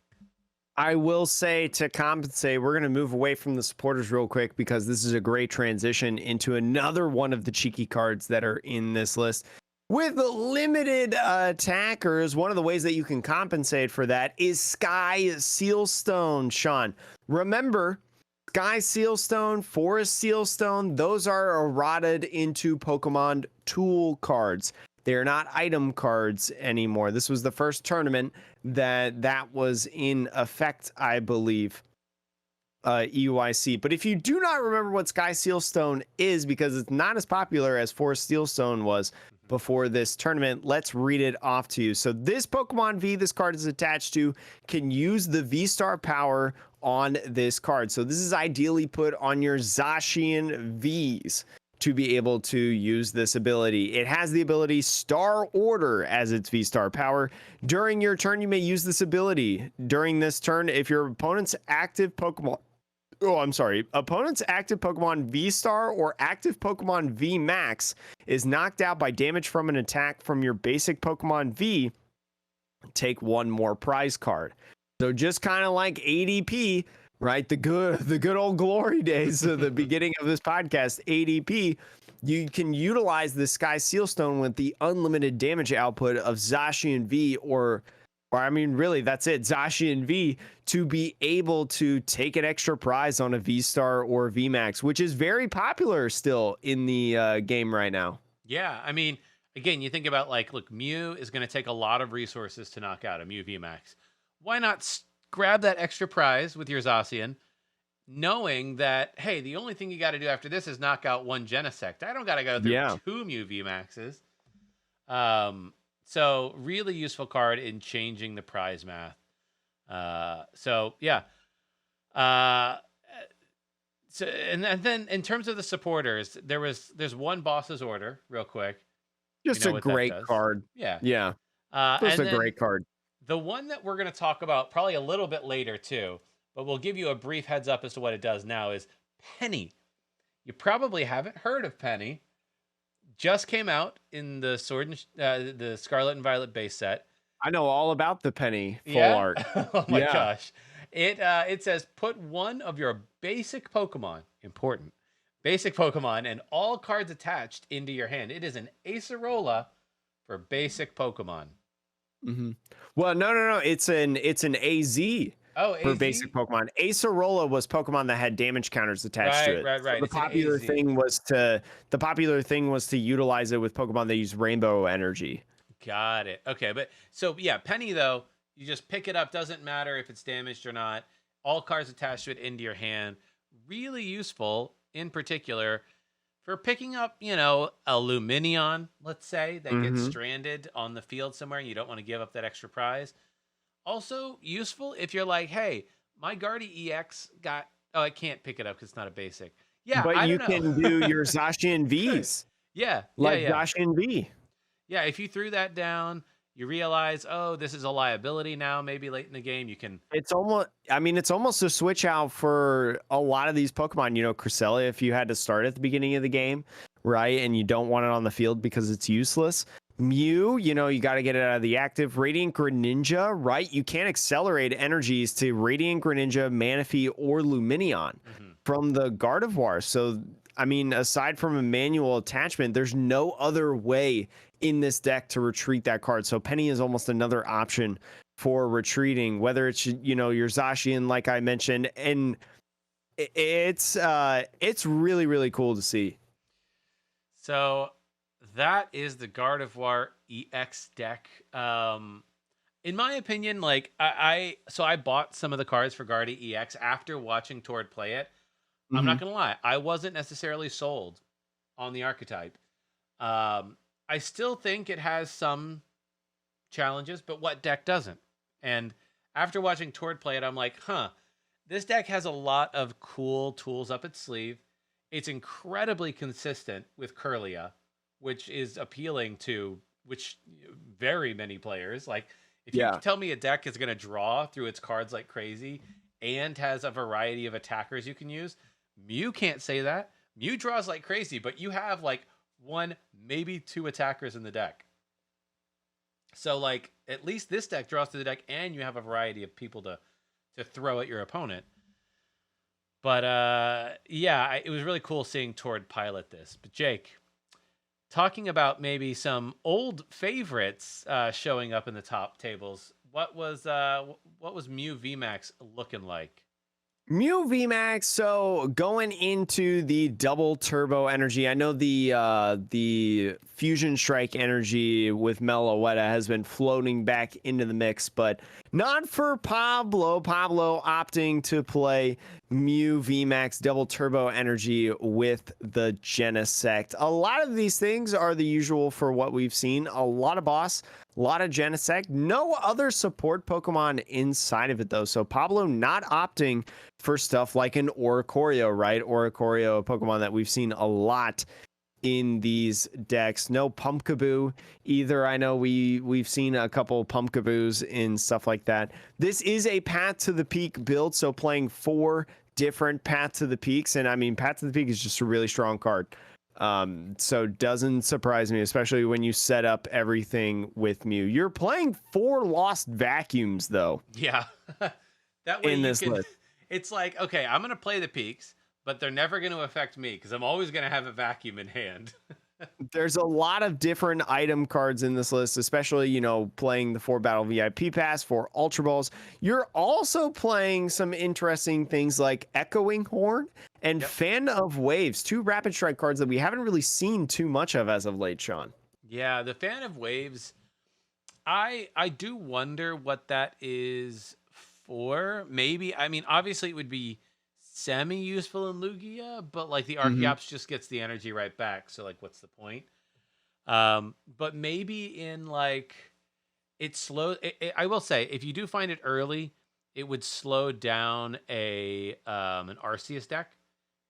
I will say, to compensate, we're going to move away from the supporters real quick because this is a great transition into another one of the cheeky cards that are in this list. With limited attackers, one of the ways that you can compensate for that is Sky Sealstone, Sean. Remember, Sky Sealstone, Forest Sealstone, those are errated into Pokemon tool cards. They're not item cards anymore. This was the first tournament that was in effect, I believe, EUIC. But if you do not remember what Sky Sealstone is, because it's not as popular as Forest Steelstone was before this tournament, let's read it off to you. So this Pokemon V this card is attached to can use the V-Star power on this card. So this is ideally put on your Zacian Vs to be able to use this ability. It has the ability Star Order as its V-Star power. During your turn, you may use this ability. During this turn, if your opponent's active Pokemon... Opponent's active Pokemon V-Star or active Pokemon V-Max is knocked out by damage from an attack from your basic Pokemon V, take 1 more prize card. So just kind of like ADP, right? The good old glory days of the beginning of this podcast, ADP, you can utilize the Sky Sealstone with the unlimited damage output of Zacian V or I mean, really, that's it, Zacian V, to be able to take an extra prize on a V-Star or V-Max, which is very popular still in the game right now. Yeah, I mean, again, you think about like, look, Mew is going to take a lot of resources to knock out a Mew VMAX. Why not grab that extra prize with your Zacian, knowing that, hey, the only thing you got to do after this is knock out 1 Genesect. I don't got to go through 2 Mew VMAXs. So really useful card in changing the prize math. So yeah. So and then in terms of the supporters, there's one boss's order, real quick. We Just know a what that great does. card. Yeah. Yeah, just And a then great card. the one that we're going to talk about probably a little bit later too, but we'll give you a brief heads up as to what it does now is Penny. You probably haven't heard of Penny. Just came out in the the Scarlet and Violet base set. I know all about the penny full Yeah. art. Oh my Yeah. gosh. It says put one of your basic Pokemon, important, basic Pokemon, and all cards attached into your hand. It is an Acerola for basic Pokemon. hmm Well, no. It's an AZ Oh, for AZ. basic Pokemon. Acerola was Pokemon that had damage counters attached to Right, it. right, So right. It's an AZ. the popular thing was to utilize it with Pokemon that use rainbow energy. Got it. Okay, but so yeah, Penny though, you just pick it up. Doesn't matter if it's damaged or not. All cards attached to it into your hand. Really useful, in particular, for picking up, a Luminion, let's say, that gets hmm stranded on the field somewhere and you don't want to give up that extra prize. Also useful if you're like, hey, my Guardy EX got. Oh, I can't pick it up because it's not a basic. Yeah, But I you don't know. can do your Zacian Vs, Yeah, yeah, like yeah. Zacian V. Yeah, if you threw that down, you realize, oh, this is a liability now. Maybe late in the game, you can. It's almost a switch out for a lot of these Pokemon. Cresselia, if you had to start at the beginning of the game, right, and you don't want it on the field because it's useless. Mew, you got to get it out of the active. Radiant Greninja, right? You can't accelerate energies to Radiant Greninja, Manaphy, or Luminion Mhm. from the Gardevoir. So, aside from a manual attachment, there's no other way in this deck to retreat that card. So Penny is almost another option for retreating, whether it's your Zacian, like I mentioned, and it's really really cool to see. So that is the Gardevoir EX deck. In my opinion, like I bought some of the cards for Guardy EX after watching Tord play it. I'm hmm not gonna lie, I wasn't necessarily sold on the archetype. I still think it has some challenges, but what deck doesn't? And after watching Tord play it, I'm like, huh, this deck has a lot of cool tools up its sleeve. It's incredibly consistent with Curlia, which is appealing to which very many players. Like, if you Yeah. tell me a deck is going to draw through its cards like crazy and has a variety of attackers you can use, Mew can't say that. Mew draws like crazy, but you have like one, maybe two attackers in the deck. So like at least this deck draws to the deck and you have a variety of people to throw at your opponent. But yeah, it was really cool seeing Tord pilot this. But Jake, talking about maybe some old favorites showing up in the top tables, what was Mew VMAX looking like? Mew VMAX. So going into the double turbo energy, I know the fusion strike energy with Meloetta has been floating back into the mix, but not for Pablo. Pablo opting to play Mew VMAX double turbo energy with the Genesect. A lot of these things are the usual for what we've seen. A lot of boss, a lot of Genesect, no other support Pokemon inside of it though. So Pablo not opting for stuff like an Oricorio, right? Oricorio, a Pokemon that we've seen a lot in these decks. No Pumpkaboo either. I know we've seen a couple Pumpkaboos in stuff like that. This is a Path to the Peak build, so playing 4 different Path to the Peaks, and Path to the Peak is just a really strong card. So doesn't surprise me, especially when you set up everything with Mew. You're playing 4 Lost Vacuums though. Yeah. That way In you this can list. it's like, okay, I'm going to play the peaks, but they're never going to affect me because I'm always going to have a vacuum in hand. There's a lot of different item cards in this list, especially, playing the 4 battle VIP pass, 4 Ultra Balls. You're also playing some interesting things like Echoing Horn and Yep. Fan of Waves, 2 Rapid Strike cards that we haven't really seen too much of as of late, Sean. Yeah, the Fan of Waves, I do wonder what that is for. Maybe, obviously it would be semi useful in Lugia, but like the Archeops just gets the energy right back. So like, what's the point? But maybe in like it slow. I will say, if you do find it early, it would slow down an Arceus deck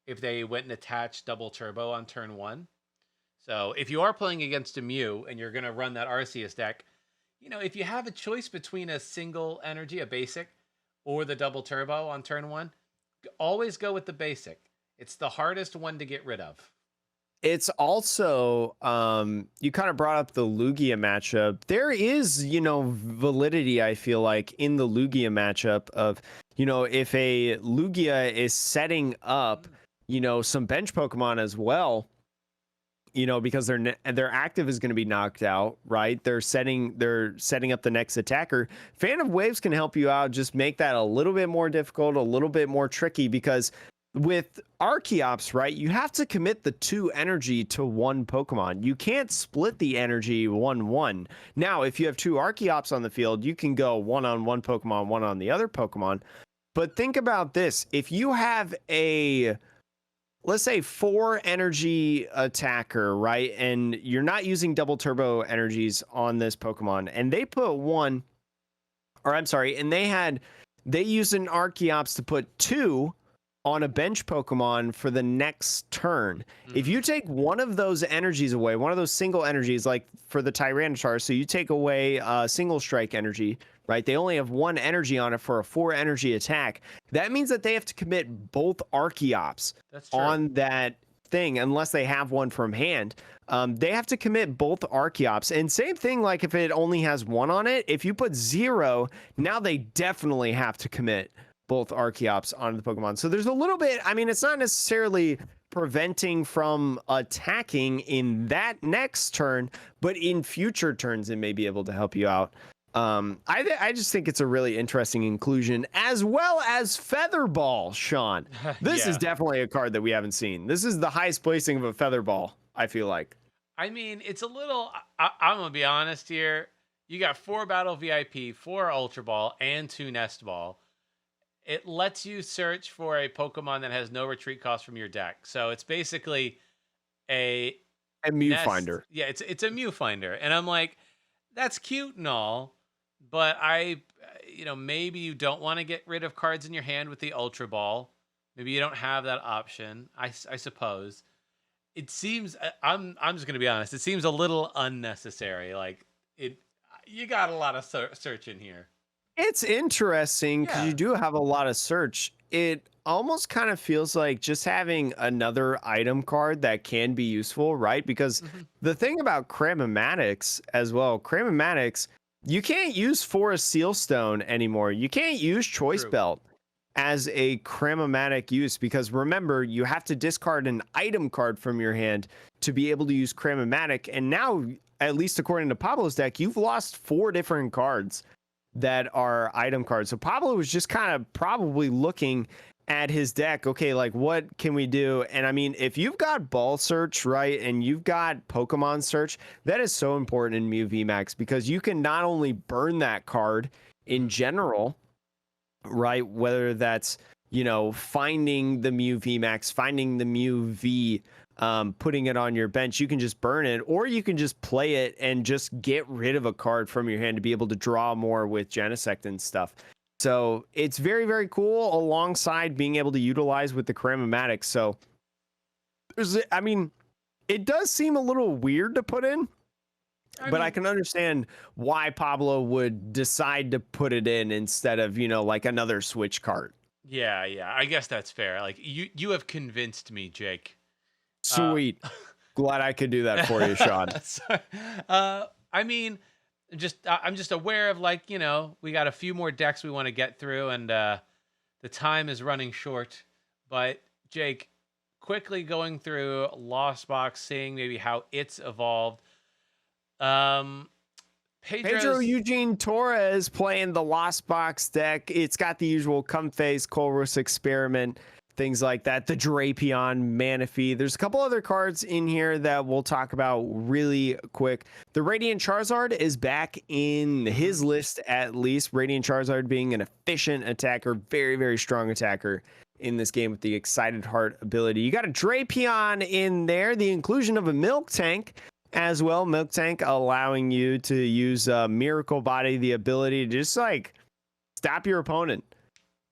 if they went and attached double turbo on turn 1. So if you are playing against a Mew and you're going to run that Arceus deck, if you have a choice between a single energy, a basic, or the double turbo on turn 1, always go with the basic. It's the hardest one to get rid of. It's also, you kind of brought up the Lugia matchup. There is, validity, I feel like, in the Lugia matchup of, if a Lugia is setting up, some bench Pokemon as well, because their active is going to be knocked out, right? They're setting up the next attacker. Fan of Waves can help you out, just make that a little bit more difficult, a little bit more tricky, because with Archeops, right, you have to commit the 2 energy to one Pokemon. You can't split the energy 1-1. Now, if you have 2 Archeops on the field, you can go one on one Pokemon, one on the other Pokemon. But think about this. If you have let's say 4 energy attacker, right? And you're not using double turbo energies on this Pokemon, and they put and they used an Archeops to put 2 on a bench Pokemon for the next turn. If you take one of those energies away, one of those single energies, like for the Tyranitar, so you take away single strike energy, right? They only have 1 energy on it for a 4 energy attack. That means that they have to commit both Archeops on that thing, unless they have one from hand. They have to commit both Archeops. And same thing, like if it only has 1 on it, if you put 0, now they definitely have to commit both Archeops onto the Pokemon. So there's a little bit, it's not necessarily preventing from attacking in that next turn, but in future turns, it may be able to help you out. I just think it's a really interesting inclusion, as well as Featherball, Sean. This is definitely a card that we haven't seen. This is the highest placing of a Featherball, I feel like. It's a little, I'm going to be honest here. You got 4 Battle VIP, 4 Ultra Ball, and 2 Nest Ball. It lets you search for a Pokemon that has no retreat cost from your deck. So it's basically a Mew Finder. Yeah, it's a Mew Finder. And I'm like, that's cute and all, but maybe you don't want to get rid of cards in your hand with the Ultra Ball. Maybe you don't have that option, I suppose. It seems, I'm just going to be honest, it seems a little unnecessary. Like, you got a lot of search in here. It's interesting because you do have a lot of search. It almost kind of feels like just having another item card that can be useful, right? Because the thing about Cramomatics as well, Cramomatics, you can't use Forest Sealstone anymore. You can't use Choice Belt as a Cramomatic use, because remember, you have to discard an item card from your hand to be able to use Cramomatic. And now, at least according to Pablo's deck, you've lost 4 different cards that are item cards. So Pablo was just kind of probably looking at his deck. Okay, like, what can we do? And if you've got Ball Search, right, and you've got Pokemon Search, that is so important in Mew VMAX, because you can not only burn that card in general, right, whether that's, finding the Mew VMAX, finding the Mew V, putting it on your bench, you can just burn it, or you can just play it and just get rid of a card from your hand to be able to draw more with Genesect and stuff. So it's very, very cool, alongside being able to utilize with the Cramomatic. So it does seem a little weird to put in, but I can understand why Pablo would decide to put it in instead of, like another Switch card. Yeah, I guess that's fair. Like, you have convinced me, Jake. Sweet. Glad I could do that for you, Sean. I'm just aware of, like, we got a few more decks we want to get through, and the time is running short. But Jake, quickly going through Lost Box, seeing maybe how it's evolved. Pedro Eugene Torres playing the Lost Box deck. It's got the usual Comphase, Colrus Experiment, things like that. The Drapion, Manaphy. There's a couple other cards in here that we'll talk about really quick. The Radiant Charizard is back in his list, at least. Radiant Charizard being an efficient attacker, very, very strong attacker in this game with the Excited Heart ability. You got a Drapion in there, the inclusion of a Milk Tank as well. Milk Tank allowing you to use Miracle Body, the ability to just, like, stop your opponent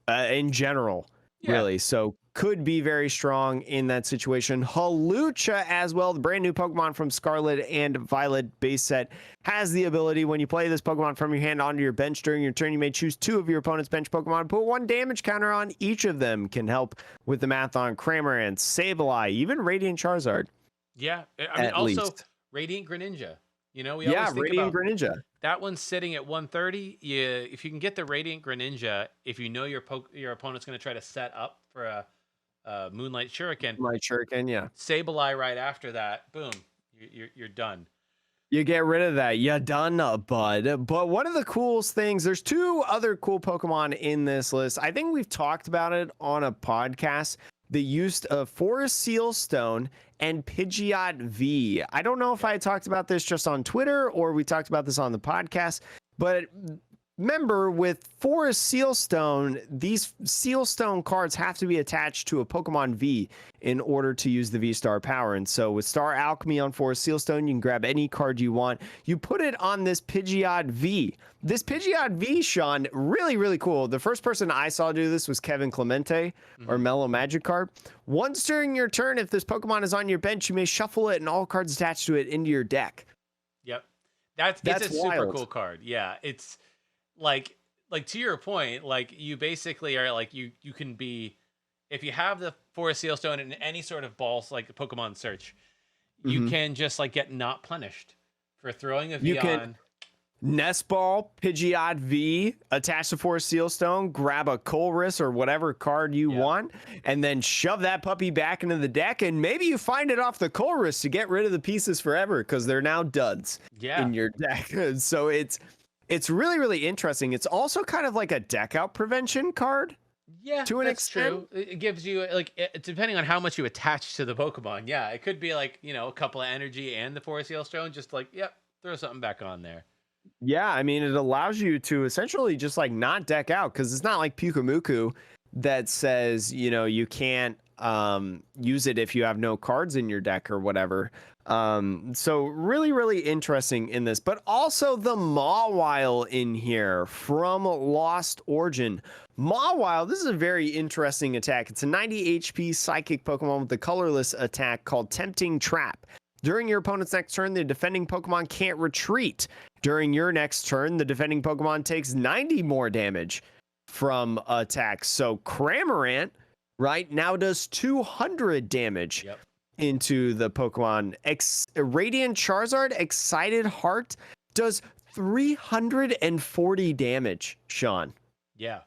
in general. Really. So could be very strong in that situation. Halucha as well, the brand new Pokemon from Scarlet and Violet base set, has the ability when you play this Pokemon from your hand onto your bench during your turn, you may choose 2 of your opponent's bench Pokemon, put 1 damage counter on each of them. Can help with the math on Cramorant, Sableye, even Radiant Charizard. Yeah, I mean, At also least. Radiant Greninja. You know, we Yeah, always think Radiant about Greninja. that one's sitting at 130. If you can get the Radiant Greninja, if you know your opponent's going to try to set up for a Moonlight Shuriken, My Shuriken, yeah. Sableye right after that, boom, you're done. You get rid of that. You done, bud. But one of the coolest things, there's 2 other cool Pokemon in this list. I think we've talked about it on a podcast. The use of Forest Seal Stone and Pidgeot V. I don't know if I talked about this just on Twitter or we talked about this on the podcast, but remember, with Forest Sealstone, these Sealstone cards have to be attached to a Pokemon V in order to use the V-Star power. And so with Star Alchemy on Forest Sealstone, you can grab any card you want. You put it on this Pidgeot V. This Pidgeot V, Sean, really, really cool. The first person I saw do this was Kevin Clemente or Mellow Magikarp. Once during your turn, if this Pokemon is on your bench, you may shuffle it and all cards attached to it into your deck. Yep. That's it's a wild. super cool card. Yeah, it's like to your point, like you basically are like you can be, if you have the Forest Sealstone in any sort of balls like Pokemon search, you can just like get not punished for throwing a V on. Nest Ball, Pidgeot V, attach the Forest Sealstone, grab a Colress or whatever card you want, and then shove that puppy back into the deck, and maybe you find it off the Colress to get rid of the pieces forever because they're now duds in your deck. So it's really, really interesting. It's also kind of like a deck out prevention card. Yeah, to an that's extent. true. It gives you like depending on how much you attach to the Pokemon. Yeah, it could be like, you know, a couple of energy and the Forest Sealstone, just like, yep, throw something back on there. Yeah, I mean, it allows you to essentially just like not deck out, because it's not like Pyukumuku that says, you know, you can't use it if you have no cards in your deck or whatever. So really, really interesting in this, but also the Mawile in here from Lost Origin. Mawile, this is a very interesting attack. It's a 90 HP psychic Pokemon with the colorless attack called Tempting Trap. During your opponent's next turn, the defending Pokemon can't retreat. During your next turn, the defending Pokemon takes 90 more damage from attacks. So Cramorant right now does 200 damage into the Pokemon. Radiant Charizard, Excited Heart, does 340 damage, Sean. Yeah.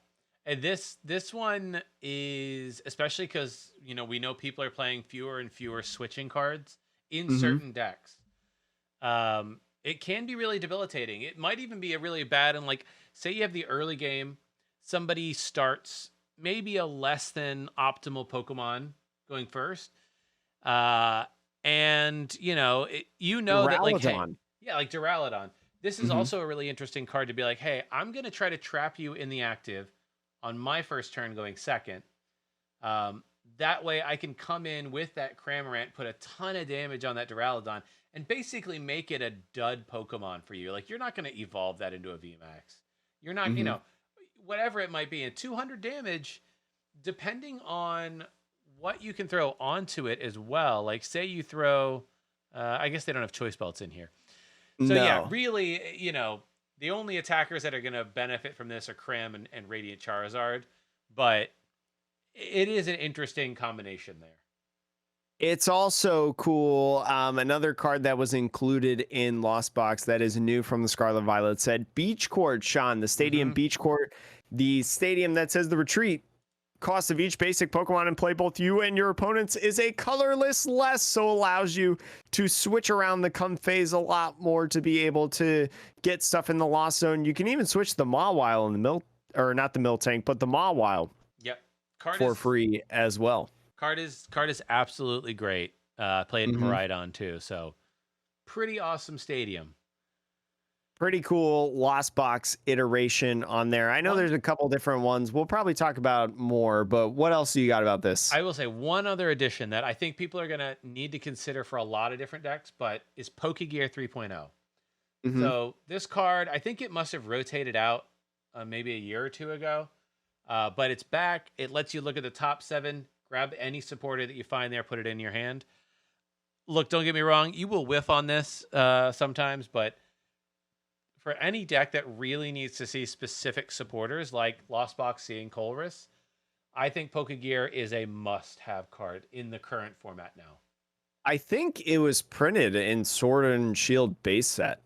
And this one is, especially because, you know, we know people are playing fewer and fewer switching cards in certain decks. It can be really debilitating. It might even be a really bad, and like, say you have the early game, somebody starts maybe a less than optimal Pokemon going first. And you know, that like, hey, like Duraludon. This is also a really interesting card to be like, hey, I'm going to try to trap you in the active on my first turn going second. That way I can come in with that Cramorant, put a ton of damage on that Duraludon, and basically make it a dud Pokemon for you. Like, you're not going to evolve that into a VMAX. You're not, you know, whatever it might be. And 200 damage, depending on what you can throw onto it as well. Like, say you throw, I guess they don't have choice belts in here. So yeah, really, you know, the only attackers that are going to benefit from this are Cram and Radiant Charizard, but it is an interesting combination there. It's also cool. Another card that was included in Lost Box that is new from the Scarlet Violet said Beach Court, Sean, the Stadium Beach Court, the stadium that says the retreat cost of each basic Pokemon in play, both you and your opponents, is a colorless less, so allows you to switch around the come phase a lot more to be able to get stuff in the Lost Zone. You can even switch the Mawile in the mill, or not the Miltank, but the Mawile. Yep. For free as well. Card is absolutely great. Played in Maridon too, so pretty awesome stadium. Pretty cool Lost Box iteration on there. I know there's a couple different ones. We'll probably talk about more, but what else do you got about this? I will say one other addition that I think people are going to need to consider for a lot of different decks, but is Pokegear 3.0. So this card, I think it must have rotated out maybe a year or two ago, but it's back. It lets you look at the top 7 Grab any supporter that you find there, put it in your hand. Look, don't get me wrong, you will whiff on this sometimes, but for any deck that really needs to see specific supporters like Lost Box Sea and Colress, I think Pokegear is a must-have card in the current format now. I think it was printed in Sword and Shield base set.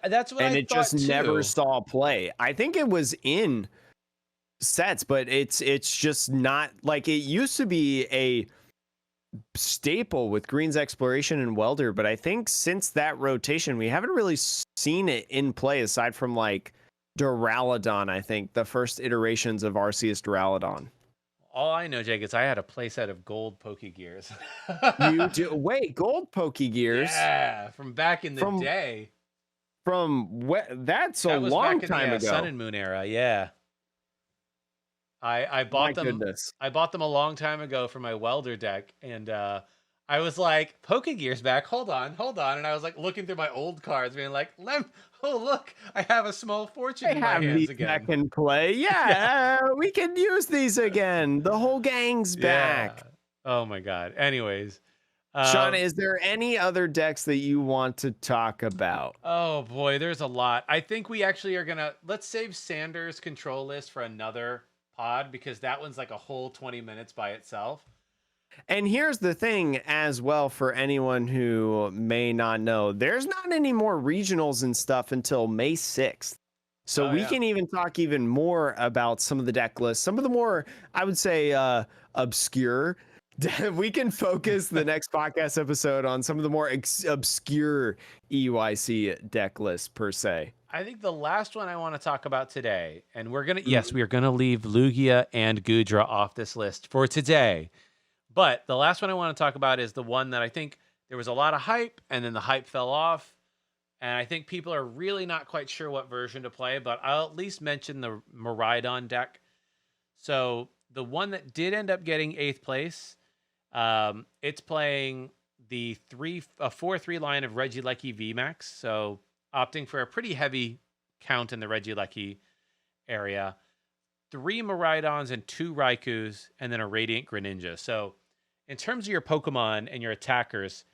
That's what and I it thought just too. never saw play. I think it was in sets, but it's just not like it used to be a staple with Green's Exploration and Welder, but I think since that rotation, we haven't really seen it in play aside from like Duraludon. I think the first iterations of Arceus Duraludon. All I know, Jake, is I had a playset of gold Pokegears. You do? Wait, gold Pokegears? Yeah, from back in the day. From what? That's a long time ago. Sun and Moon era. Yeah, I bought them. Goodness. I bought them a long time ago for my welder deck, and I was like, Pokegear's back. Hold on. And I was like looking through my old cards, being like, oh look, I have a small fortune in my hands again. Back in play. Yeah, we can use these again. The whole gang's back. Oh my god. Anyways, Sean, is there any other decks that you want to talk about? Oh boy, there's a lot. I think we actually are gonna let's save Sanders' control list for another pod because that one's like a whole 20 minutes by itself. And here's the thing as well for anyone who may not know, there's not any more regionals and stuff until May 6th. So we can even talk even more about some of the deck lists, some of the more, I would say, obscure. We can focus the next podcast episode on some of the more obscure EUIC deck lists per se. I think the last one I want to talk about today, and we're going to, yes, we are going to leave Lugia and Gudra off this list for today. But the last one I want to talk about is the one that I think there was a lot of hype and then the hype fell off. And I think people are really not quite sure what version to play, but I'll at least mention the Miraidon deck. So the one that did end up getting 8th place, it's playing the 4-3 line of Regieleki VMAX. So opting for a pretty heavy count in the Regieleki area. 3 Miraidons and 2 Raikus, and then a Radiant Greninja. So in terms of your Pokemon and your attackers,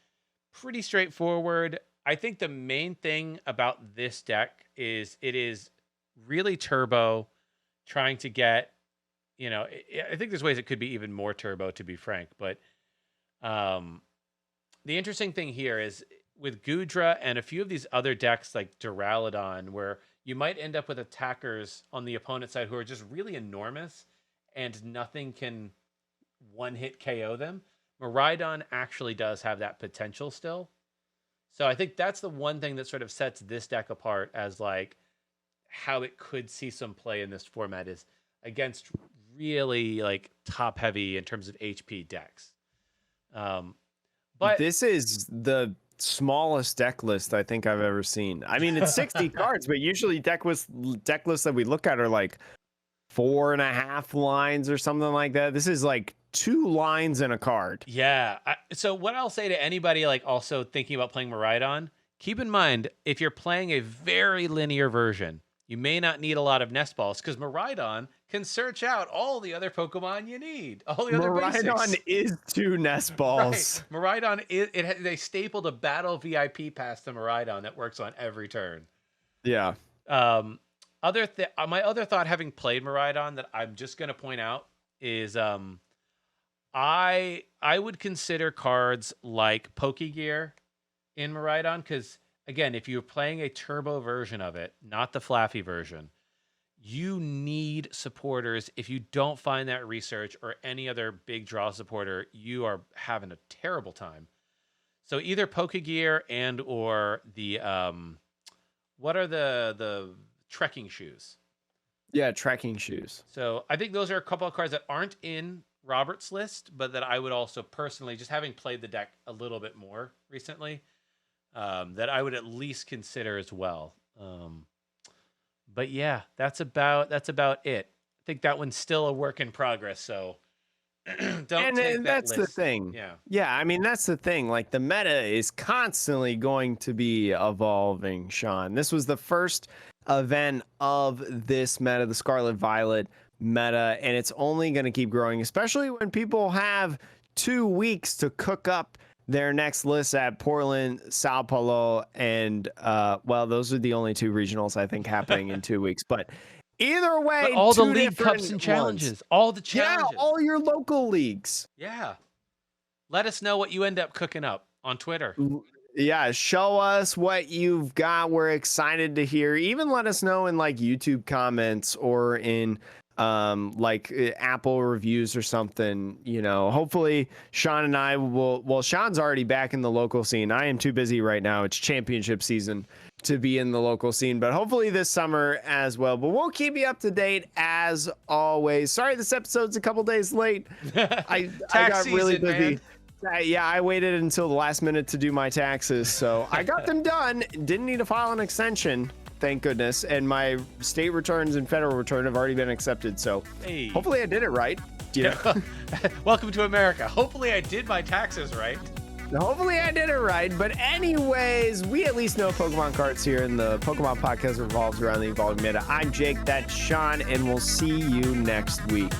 pretty straightforward. I think the main thing about this deck is it is really turbo, trying to get, I think there's ways it could be even more turbo, to be frank. But the interesting thing here is with Gudra and a few of these other decks like Duraludon, where you might end up with attackers on the opponent side who are just really enormous and nothing can one-hit KO them. Miraidon actually does have that potential still. So I think that's the one thing that sort of sets this deck apart as like how it could see some play in this format is against really like top-heavy in terms of HP decks. But this is the smallest deck list I think I've ever seen. I mean, it's 60 cards, but usually deck lists that we look at are like 4.5 lines or something like that. This is like 2 lines in a card. Yeah. So what I'll say to anybody like also thinking about playing Miraidon, keep in mind, if you're playing a very linear version, you may not need a lot of nest balls because Miraidon can search out all the other Pokemon you need. All the other basics. Miraidon is 2 nest balls. Right. Miraidon they stapled a battle VIP pass to Miraidon that works on every turn. Yeah. My other thought, having played Miraidon, that I'm just going to point out is I would consider cards like Pokegear in Miraidon because, again, if you're playing a turbo version of it, not the fluffy version, you need supporters. If you don't find that research or any other big draw supporter, you are having a terrible time. So either Pokegear and or the what are the trekking shoes? Yeah, trekking shoes. So I think those are a couple of cards that aren't in Robert's list, but that I would also personally, just having played the deck a little bit more recently, that I would at least consider as well. But yeah, that's about it. I think that one's still a work in progress. So that's the thing. Yeah. I mean, that's the thing. Like the meta is constantly going to be evolving, Sean. This was the first event of this meta, the Scarlet Violet meta, and it's only going to keep growing, especially when people have 2 weeks to cook up their next list at Portland, Sao Paulo, and well, those are the only 2 regionals I think happening in 2 weeks. But either way, But all the 2 league cups different and ones. challenges, all the challenges. Yeah, all your local leagues. Yeah. Let us know what you end up cooking up on Twitter. Yeah, show us what you've got. We're excited to hear. Even let us know in like YouTube comments or in like Apple reviews or something. You know, hopefully Sean and I will. Well, Sean's already back in the local scene. I am too busy right now. It's championship season to be in the local scene, but hopefully this summer as well. But we'll keep you up to date as always. Sorry, this episode's a couple days late. I got really busy. Man. Yeah, I waited until the last minute to do my taxes, so I got them done. Didn't need to file an extension, thank goodness. And my state returns and federal return have already been accepted, so hopefully I did it right. You know? Welcome to America. Hopefully I did my taxes right. Hopefully I did it right. But anyways, we at least know Pokemon cards here in the Pokemon podcast revolves around the evolving meta. I'm Jake, that's Sean, and we'll see you next week.